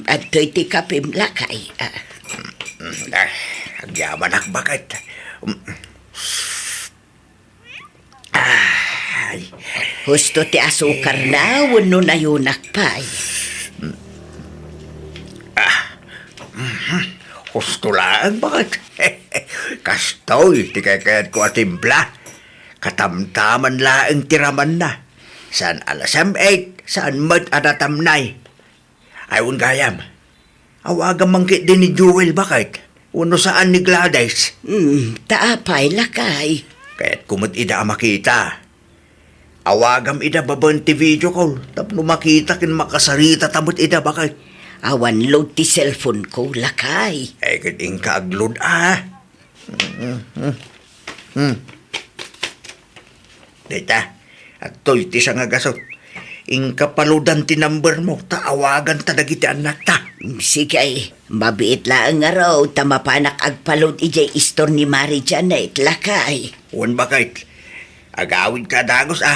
Adto iti kapim, lakay. Agyaman ak bakit? Husto ti asukar na, wano na yunak pa'y. Gusto lang bakit? Kastoy, ti kayat ko atimpla. Katamtaman laang tiraman na. Saan alasam 8, saan mat adatamnay. Ayun gayam. Awagang mangkit din ni Jewel bakit? Uno saan ni Gladys. Taapay, lakay. Kaya't kumot ida makita. Awagam ida babanti video call. Tapno makita kin makasarita tamot ida bakit? Awan load ti cellphone ko, lakay. Ay kiting kaaglod Dita, at to'y ti sa nga gasot. Ingkapaludan ti number mo, taawagan ta dagiti anak ta. Sige, mabiit lang nga raw, tamapanak agpalod ijay istor ni Mary Janet, lakay. Wan bakit? Agawid ka dagos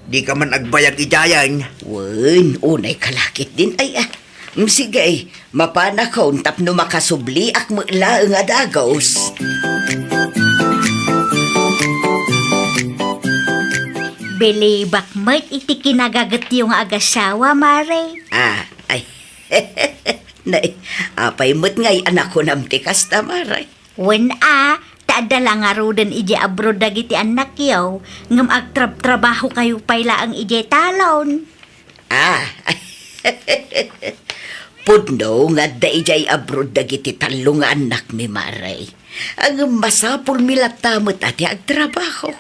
Di ka man agbayag ijayan. Wen, unay kalakit din ay Sige, mapanakaw tapno makasubli ak mula nga dagos. Belibak mo't iti kinagagat yung agasawa, Mare. Ay. Nay, apay mo't ngay anak ko namtikas ta, Maray. When taadala nga roden ije abroad dagiti anak yaw, ngam agtrab-trabaho kayo payla ang ije talon. Pudno nga da ijay abroad dagiti talo nga anak mi Maray. Ang masapul milatamot ati agtrabaho.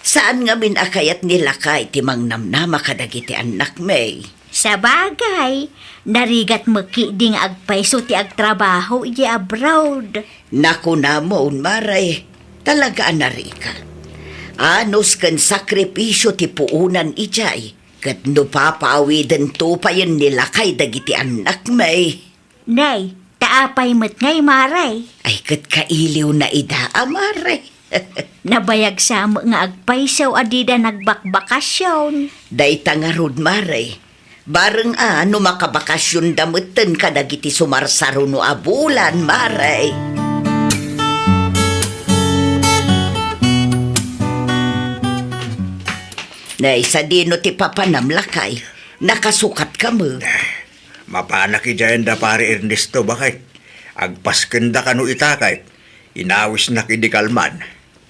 Saan nga minakayat nila kay timang namnama kadagiti anak may? Sa bagay, narigat makiding agpaiso ti agtrabaho ije abroad. Naku na mo, Maray. Talaga anarika. Anos kan sakripisyo ti puunan ijay. Kat no papaawidan to pa yun nila kay dagiti anak may. Nay, taapay mo't ngay Maray. Ay kat kailiw na ida, Maray. Nabayag sa mo nga agpaisaw adida nagbakbakasyon. Day tangarod, Maray. Bareng no makabakasyon damutan kadagiti sumarsaro no abulan, Maray. Nay, sa dino ti papanamlakay, nakasukat ka mo. Mapanak ijayan da pare Ernesto, bakit? Agpaskenda ka no itakay. Inawis na kidikalman.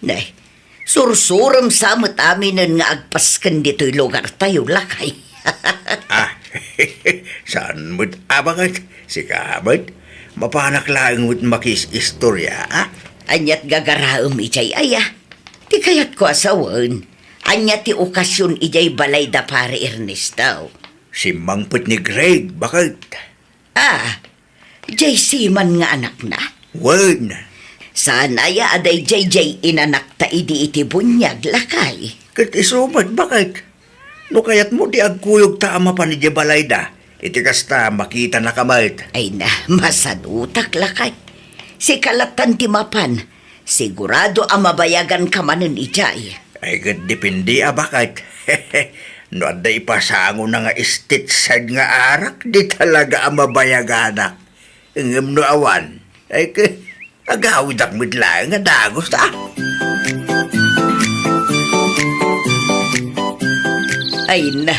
Nay, sursurang samot aminin nga agpaskan dito'y lugar tayo lakay. Saan mo't bakit? Si Kamot, mapanak lang mo't makis istorya, Anyat gagaraom ijay aya. Ti kayat ko asawan. Anyat ti okasyon ijay balay da pare Ernesto. Si Mangput ni Greg, bakit? Jay Siman nga anak na. Wan. Sana ya aday jay inanak ta idi iti bunyag lakay. Kat isumat, bakit? No kayat mo di agkuyog taama pa ni Jebalayda. Iti kasta makita na kamait. Ay na, masadutak lakay. Si kalatan ti mapan, sigurado ang mabayagan ka manin ijay. Ay kat dipindi bakit? No ada ipasango na nga istitsad nga arak, di talaga ang mabayaganak. Ngam no awan. Ay agawid akmit lang nga dagos Ay na,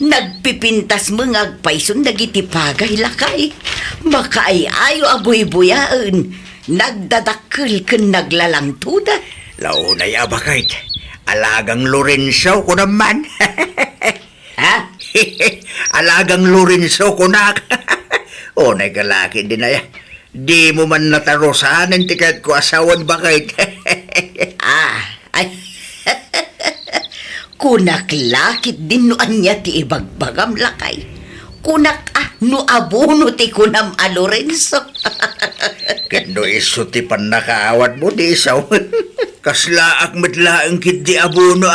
nagpipintas mga agpayson nagitipagay lakay. Makaayayo abuy-buyaan. Nagdadakkel ken naglalang tuda. Launay bakit? Alagang Lorenzo ko naman. Alagang Lorenzo ko na. O, nagkalaki din na yan. Di mo man natarosahan ang tikat ko asawan bakit? Ay. Kunak lakit din no anya ti ibagbagam lakay. Kunak no abono ti kunam a Lorenzo. Kendo iso ti pan nakaawat mo di isaw. Kaslaak matlaang kit di abono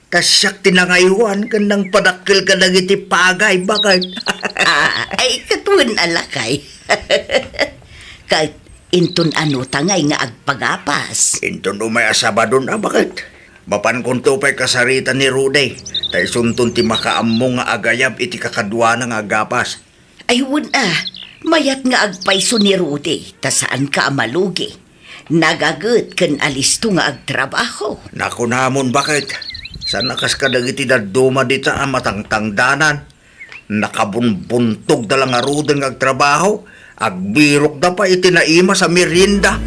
Kasyak tinangayuan ka ng padakil ka ng iti pagay bakit? Ay katun alakay. Kahit inton ano tangay nga agpagapas. Inton umay asabadon bakit? Mapan kung tupay kasarita ni Ruday. Tay suntun ti makaammo nga agayab iti kakadwa ng agapas. Ay wun mayat nga agpaiso ni Rudy. Ta saan ka amalugi? Nagagut ken alisto nga agtrabaho. Naku namon bakit? Sana kas kadagiti daduma dita matangtangdanan. Nakabunbuntog dalang arudeng agtrabaho. Agbirok da pa itinaima sa merienda.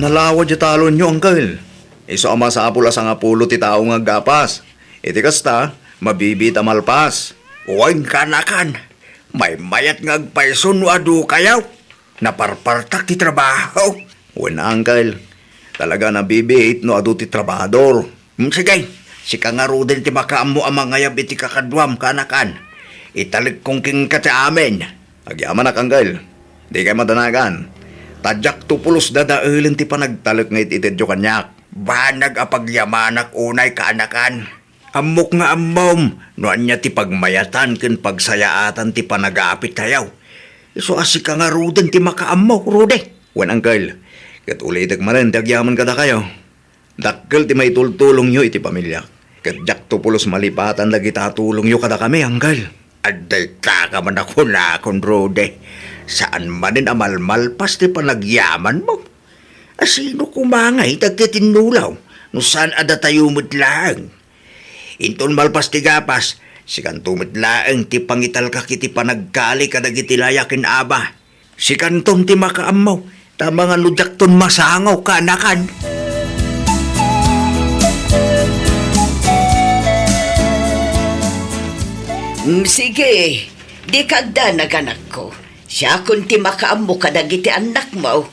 Nalawa di talon nyo, Uncle. Iso ama sa apula sa nga pulo ti tao nga gapas. Iti kasta, mabibit amalpas. Uwain kanakan. May mayat nga agpaiso no adu kayaw. Naparpartak ti trabaho. Wala, Uncle. Talaga nabibit no adu ti trabador. Sige, si kangaro din ti makaammo ang mangayab iti kakadwam kanakan. Italik kong king ka sa amin. Agyaman na, Uncle. Di kayo madanagan. Tadyak tupulos dadaulin ti panagtalak nga itidyo kanyak. Banag apagyamanak unay kaanakan. Amok nga ammom, noan niya ti pagmayatan ken pagsayaatan ti panagapit tayaw. So asik ka nga ruden ti makaamok, Rude. Wan, Uncle, kat ulitak manen ti agyaman kada kayo. Dakkel ti may tultulong nyo iti pamilya. Kat jak tupulos malipatan lagi tatulong nyo kada kami, Uncle. Aday ka man ako na akong Rude. Saan manin amalmalpas ti panagyaman mo? Asino kumangay tagtitinulaw? No saan ada tayo lang? Inton malpas ti gapas, Sikan tumit laeng ti pangital ka kiti panagkali kadagiti layakin aba. Sikan tom ti makaamaw, tama nga ludyak ton masangaw kanakan. Sige, di kagda naganak ko. Siya kung ti makaammo kadagiti anak mo.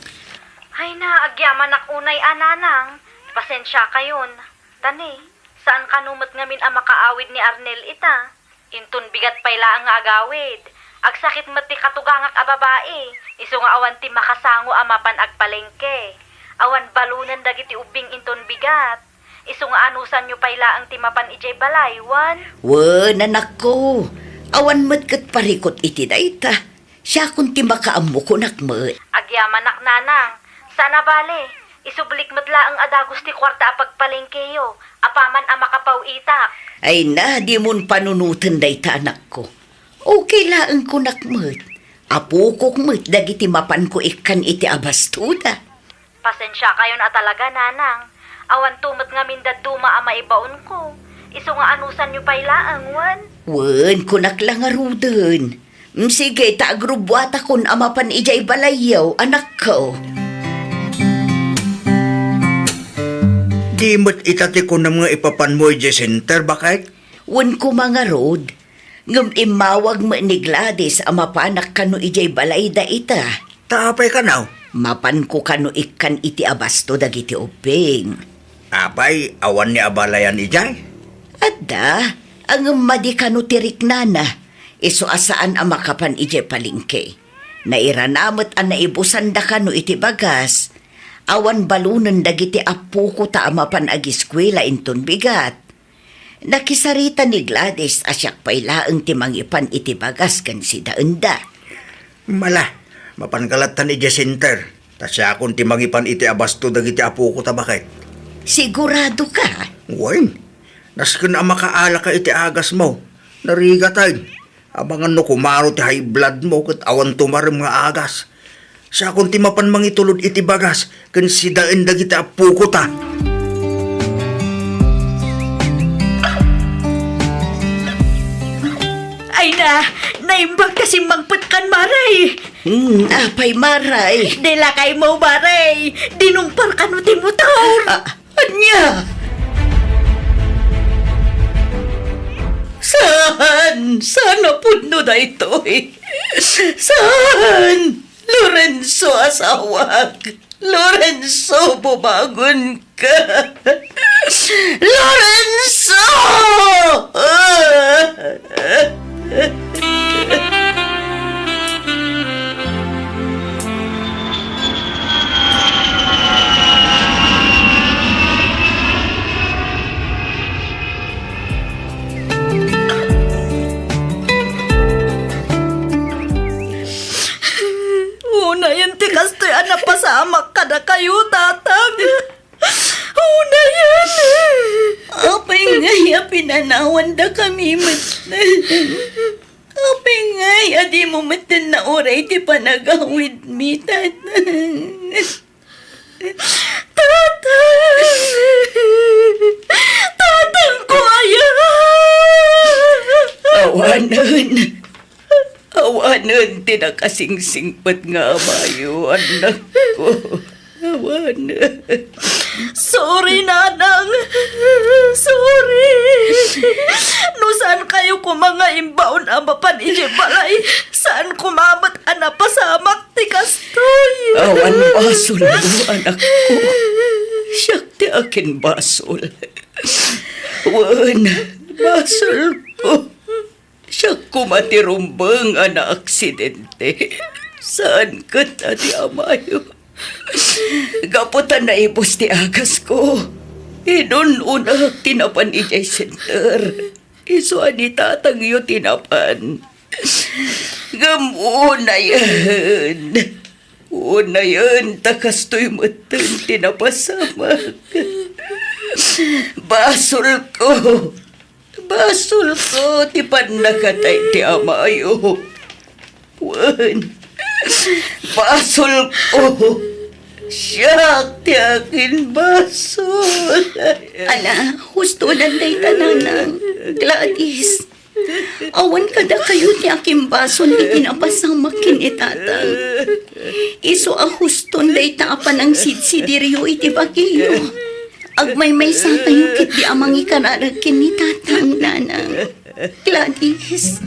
Ay na, agyaman ak unay ananang. Pasensya kayon. Tani, saan kanumot ngamin ang makaawid ni Arnel ita? Intun bigat payla ang agawid. Agsakit mat ti katugangak a babae. Iso nga awan ti makasango amapan agpalengke. Awan balunan dagiti ubing intun bigat. Iso nga anusan nyo payla ang timapan ijay balay, wan? Wan, anak ko. Awan mat kat parikot iti dayta. Siya kung ti makaammo ko nakmat. Agyaman ak nanang. Sana bale, isublik matla ang adagos ti kwarta apagpalengkeyo. Apaman ang makapaw itak. Ay na, di mon panunutan dayta anak ko. Okay laang ko nakmat. Apukok mat dagiti mapan ko ikan iti abastuda. Pasensya kayon at talaga, nanang. Awan tumat nga mindad duma ang maibaon ko. Iso nga anusan nyo paylaang, wan? Wan, kunak lang arudan. Sige, taagrubuata kun amapan ijay balayaw, anak ko. Di mo't itati ko ng mga ipapan mo ije center, bakit? Wan ko mga road. Ngam imawag mo ni Gladys amapanak kano ijay balay da ita. Taapay ka now. Mapan ko kano ikan iti abasto dagiti uping. Apay, awan ni abalayan ijay. Adda, ang madi kano tirik nana. Iso asaan ang makapan ije palingke. Nairanamot ang naibusan da kano iti bagas. Awan balunan dagiti apu ko ta amapan agiskwela inton bigat. Nakisarita ni Gladys asyak paylaang timangipan iti bagas kan si daenda. Mala, mapankalatan ije center. Tasya akong timangipan iti abasto dagiti apu ko tabakit. Sigurado ka? Wain, nasken ang makaala ka iti agas mo. Narigatan. Abangan no kumaro ti high blood mo kat awan tumarim nga agas. Sa akong timapan mangitulod iti bagas, kan si daenda kita apu ko ta. Ay na, naimbag kasi magpatkan maray. Apay maray. Dila kay mo maray. Dinumpar ka no ti motor. Anya? Saan? Saan napunno na ito eh? Saan? Lorenzo asawag. Lorenzo, bumagon ka. Lorenzo! Una yan ti kastoy napasamak ka na kayo, tatang. Una yan. Apay nga, pinanawan da kami matan. Apay nga, adi mo matan na oray ti panagawid mi, tatang. Tatang! Tatang ko ayan! Awanan. Awanan, tinakasingsingpat nga amayo, anak ko. Awanan. Sorry, nanang. Sorry. No, saan kayo ko mga imbaon amapan ije balay? Saan kumamat anapasamak ti kastoy? Awan basol mo, anak ko. Siyak ti akin basol. Wan, basol ko. Siyak ko matirumbang ana aksidente. Saan ka na ti amayo? Gaputan na ibos ti agas ko. Inun-unak tinapan ijay center. Iso ani tatang yo tinapan. Una yan. Una yan, takastoy matan tinapasamak. Basol ko. Basol ko, tipan nakatay ti amayo. Wan. Basol ko. Siyak ti akin basol. Ala, husto na day tananang. Gladys, Awan kada kayo ti aking bason iti napasamak kini tatang. Iso a huston day taapan ang sidsidiryo iti bagiyo. Agmay-may sa tayo kit di amang ikararag kini tatang nanang. Gladys.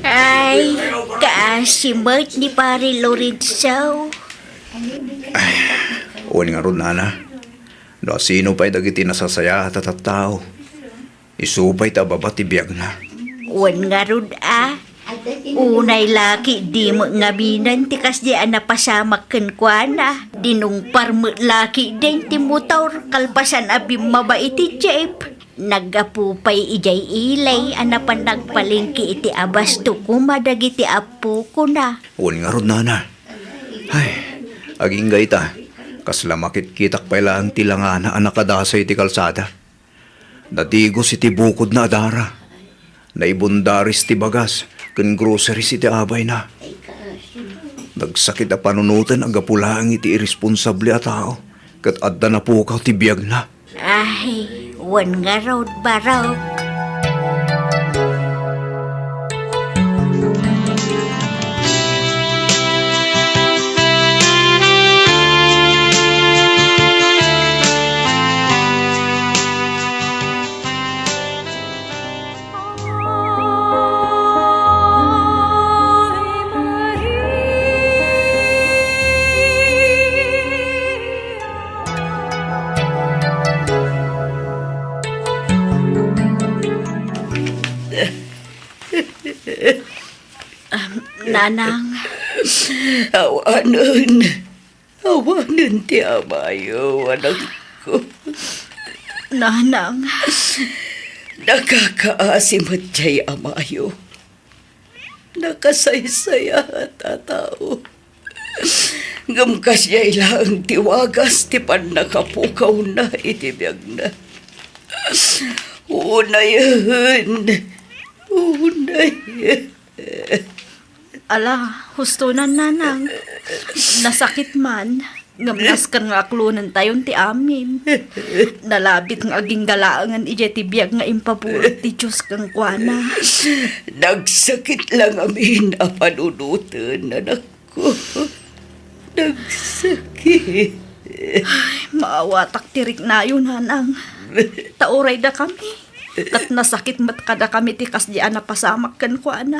Ay, kaasimot ni Pare Lorenzo. Uwan nga ron, nana. No, sino pa'y dagiti nasasaya at tao. Isupay ta babat ibiyag na. Wan nga rod Unay laki di mo nga binan ti kas di napasamak ken kuana. Dinungpar mo laki din ti motor kalpasan abim mabait ti jeep. Nagapupay ijay ilay anapan nagpalingki iti abas to kumadag iti apo ko na. Uwan nga ron, nana. Ay, aging gayta. Kasla makit-kitak pa ilang tilangana ang nakadasay ti kalsada. Natigos iti bukod na adara. Naibundaris ti bagas. Ken groceries iti abay na. Nagsakit a panunutan ang gapulaang iti irresponsable a tao. Kat adda na pukaw ti biyag na. Ay, wan nga road baraw. Nanang, Awanan ti amayo, anak ko. nanang, Nakakaasimot jay amayo. Nakasaysaya at tao. Gamkas jay lang tiwagas ti pan nakapukaw na itibiyag na. Unayan. Ala, husto na nanang. Nasakit man. Ngamnas kan nga aklunan tayon ti amin. Nalabit nga aging galaangan ije ti biyag nga impapurot ti Diyos kang kuana. Nagsakit lang amin a panunutan, anak ko. Nagsakit. Maawatak tirik na yun, nanang. Tauray da kami. Kat nasakit mat kada kami ti kasdian na pasamak kan kuana.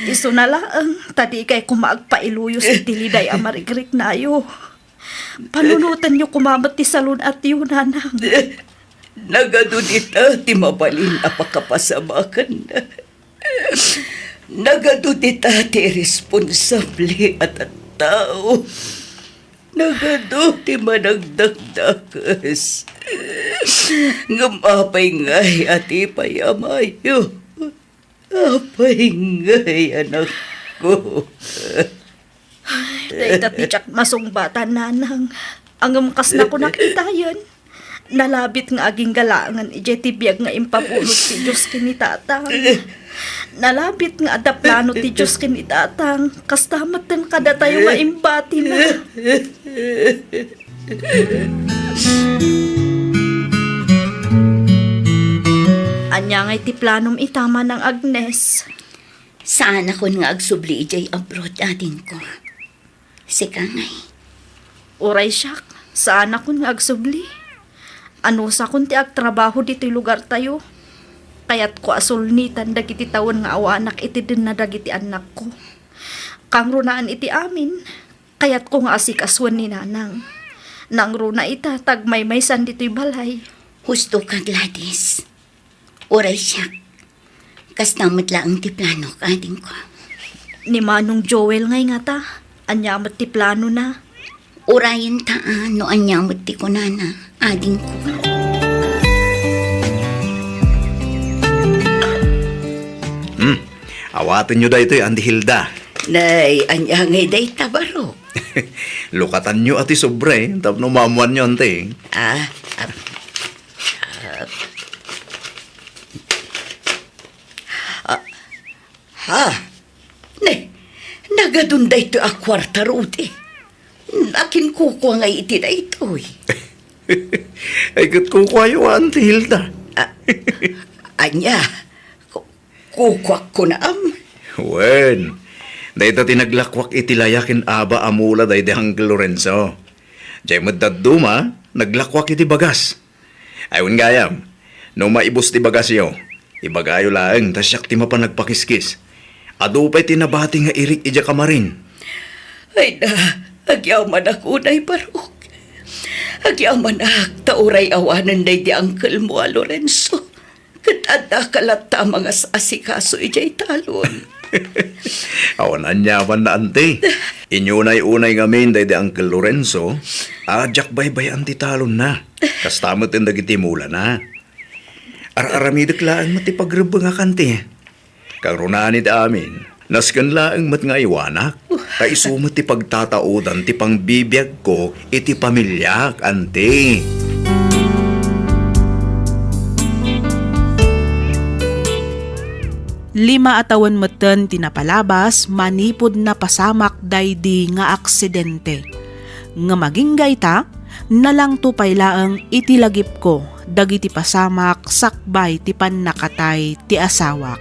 Iso na lang, tadi kay kumaagpailuyos iti liday amarigrik na yo. Panunutan nyo kumamat ti salon at yun, nanang. Nagadudita ti mabalin apakapasamakan na. Nagadudita ti responsable at tao. Nagado ti managdagdakas. Ngamapay ngay ati payamayo. Apay ngay anak ko. Dahil tatitsak masungbatan, nanang. Ang amkas na ko nakita yan. Nalabit nga aging galangan ije ti biyag nga impapulot ti Diyos kinitatang. Nalabit nga adaplano ti Diyos kinitatang. Kastamat din kada tayo maimbati na. Anya nga'y ti planom itama ng Agnes. Saan ako nga agsubli ijay abroad atin ko. Sika ngay. Uray siyak, saan ako nga agsubli? Ano sa kun ti agtrabaho dito'y lugar tayo? Kaya't ko asulnitan dagiti tawon nga awanak iti din na dagiti anak ko. Kang runaan iti amin, kaya't ko nga asikaswan ni nanang. Nang runa ita, tagmay-maysan dito'y balay. Husto ka, Gladys. Uray siya. Kastamot lang ti plano ka atin ko. Ni Manong Joel ngay nga ta, anyamat ti plano na. Urayan taan no anyamot ti kunana, ading ko. Awatin nyo da ito'y Andi Hilda. Nay, anyangay day tabaro. Lukatan nyo ati sobre, tapno mamuan nyo ante. Nagadunday to a kwarta rote. Akin kukuha nga iti na ito eh. Ay kat kukwayo, Auntie Hilda. Anya, kukwak ko na Wen, dahil ta tinaglakwak itilayakin aba amula dahil di Uncle Lorenzo. Diyay madaduma, naglakwak iti bagas. Ayun gayam, no maibos ti bagas yo, ibagayo laeng, tasyak ti mapanagpakiskis. Adupay tinabati nga irik ija kamarin. Ay na, agyaw man ako na'y barok. Agyaw man tauray awanan na di Uncle mo, Lorenzo. Katanda kalata mga asikaso ijay talon. Awan anyaman na ante. Inyunay-unay ngamin dahil di Uncle Lorenzo, ajak baybay anti talon na. Kastamot yung dagitimula na. Ar-aramidak laang matipagraba nga kanti. Kang runanit amin, naskan laang mat nga iwanak. Kaisumat ti pagtataudan ti pangbibiyag ko iti pamilyak, ante. Lima atawan meten tinapalabas manipod na pasamak daydi nga aksidente. Nga maging gayta, nalang tupay laang itilagip ko dagiti pasamak sakbay ti pannakatay ti asawak.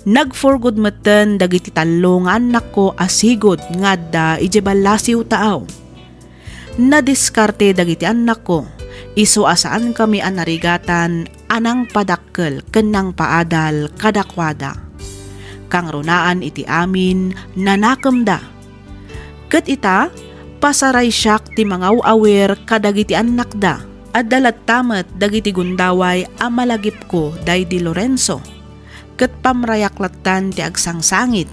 Nagforgod meten dagiti tallo nga anak ko asigod ngadda ijebalasiw taaw. Nadiskarte dagiti anak ko, iso asaan kami anarigatan anang padakkel kenang paadal kadakwada. Kang runaan iti amin nanakemda. Ket ita pasaray siyak ti mangaw-awer kadagiti anak da. Adalat tamet dagiti gundaway amalagip ko daydi Lorenzo. Ket pamrayaklatan ti agsangsangit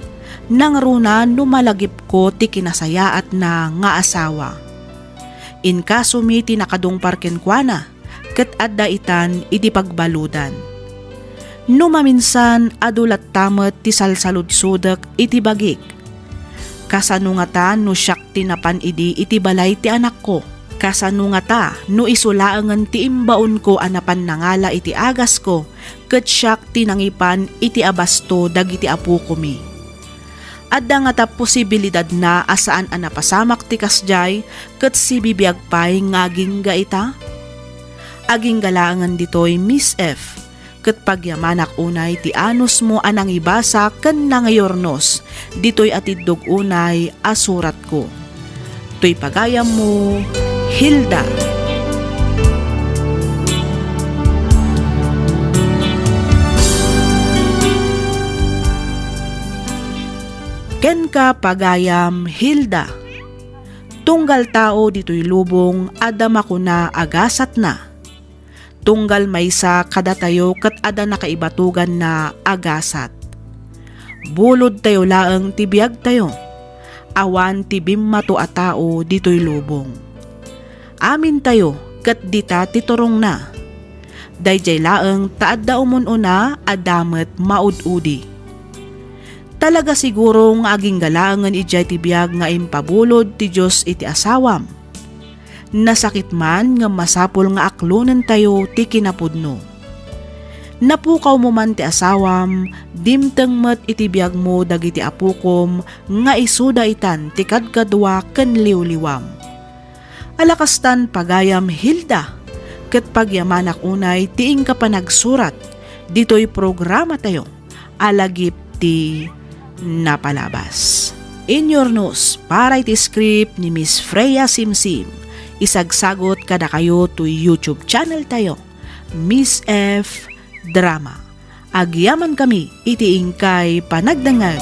nang runa numalagip ko ti kinasayaat na nga asawa. In kaso mi ti nakadungpar kenkwana, ket adda itan iti pagbaludan. No maminsan adulat tamet ti salsaludsudek iti bagik. Kasano nga ta no siyak tinapan iti balay ti anak ko. Kasano nga ta no isulaangan ti imbaon ko anapan nangala iti agas ko, ket siyak tinangipan iti abasto dagiti apu ko mi. Adda nga ta posibilidad na asaan anapasamak ti kasjay ket si bibiyag pay ngaging gaita? Aging galangan ditoy Miss F. Ket pagyamanak unay ti anus mo anang ibasa ken nangayornos ditoy atidog unay asurat ko. Toy pagayam mo, Hilda. Ken ka pagayam, Hilda. Tunggal tao dito'y lubong, adama ko na agasat na. Tunggal maysa kada tayo kat ada nakaibatugan na agasat. Bulod tayo laeng tibiyag tayo. Awan tibim mato a tao dito'y lubong. Amin tayo kat dita titurong na. Dayjay laeng taadda umununa adamet maud-udi. Talaga siguro nga aging galangan ijay ti biyag nga impabulod ti Diyos iti asawam. Nasakit man nga masapol nga aklunan tayo ti kinapudno. Napukaw mo man ti asawam, dimteng met iti biyag mo dagiti apukom nga isuda itan ti kadkadwa ken liwliwam. Alakastan pagayam, Hilda, ket pagyamanak unay tiing ka pa nagsurat, dito'y programa tayo, alagip ti napalabas. In your news, para iti script ni Miss Freya Simsim, isagsagot kada kayo to YouTube channel tayo, Miss F Drama. Agyaman kami iti ingkay panagdangag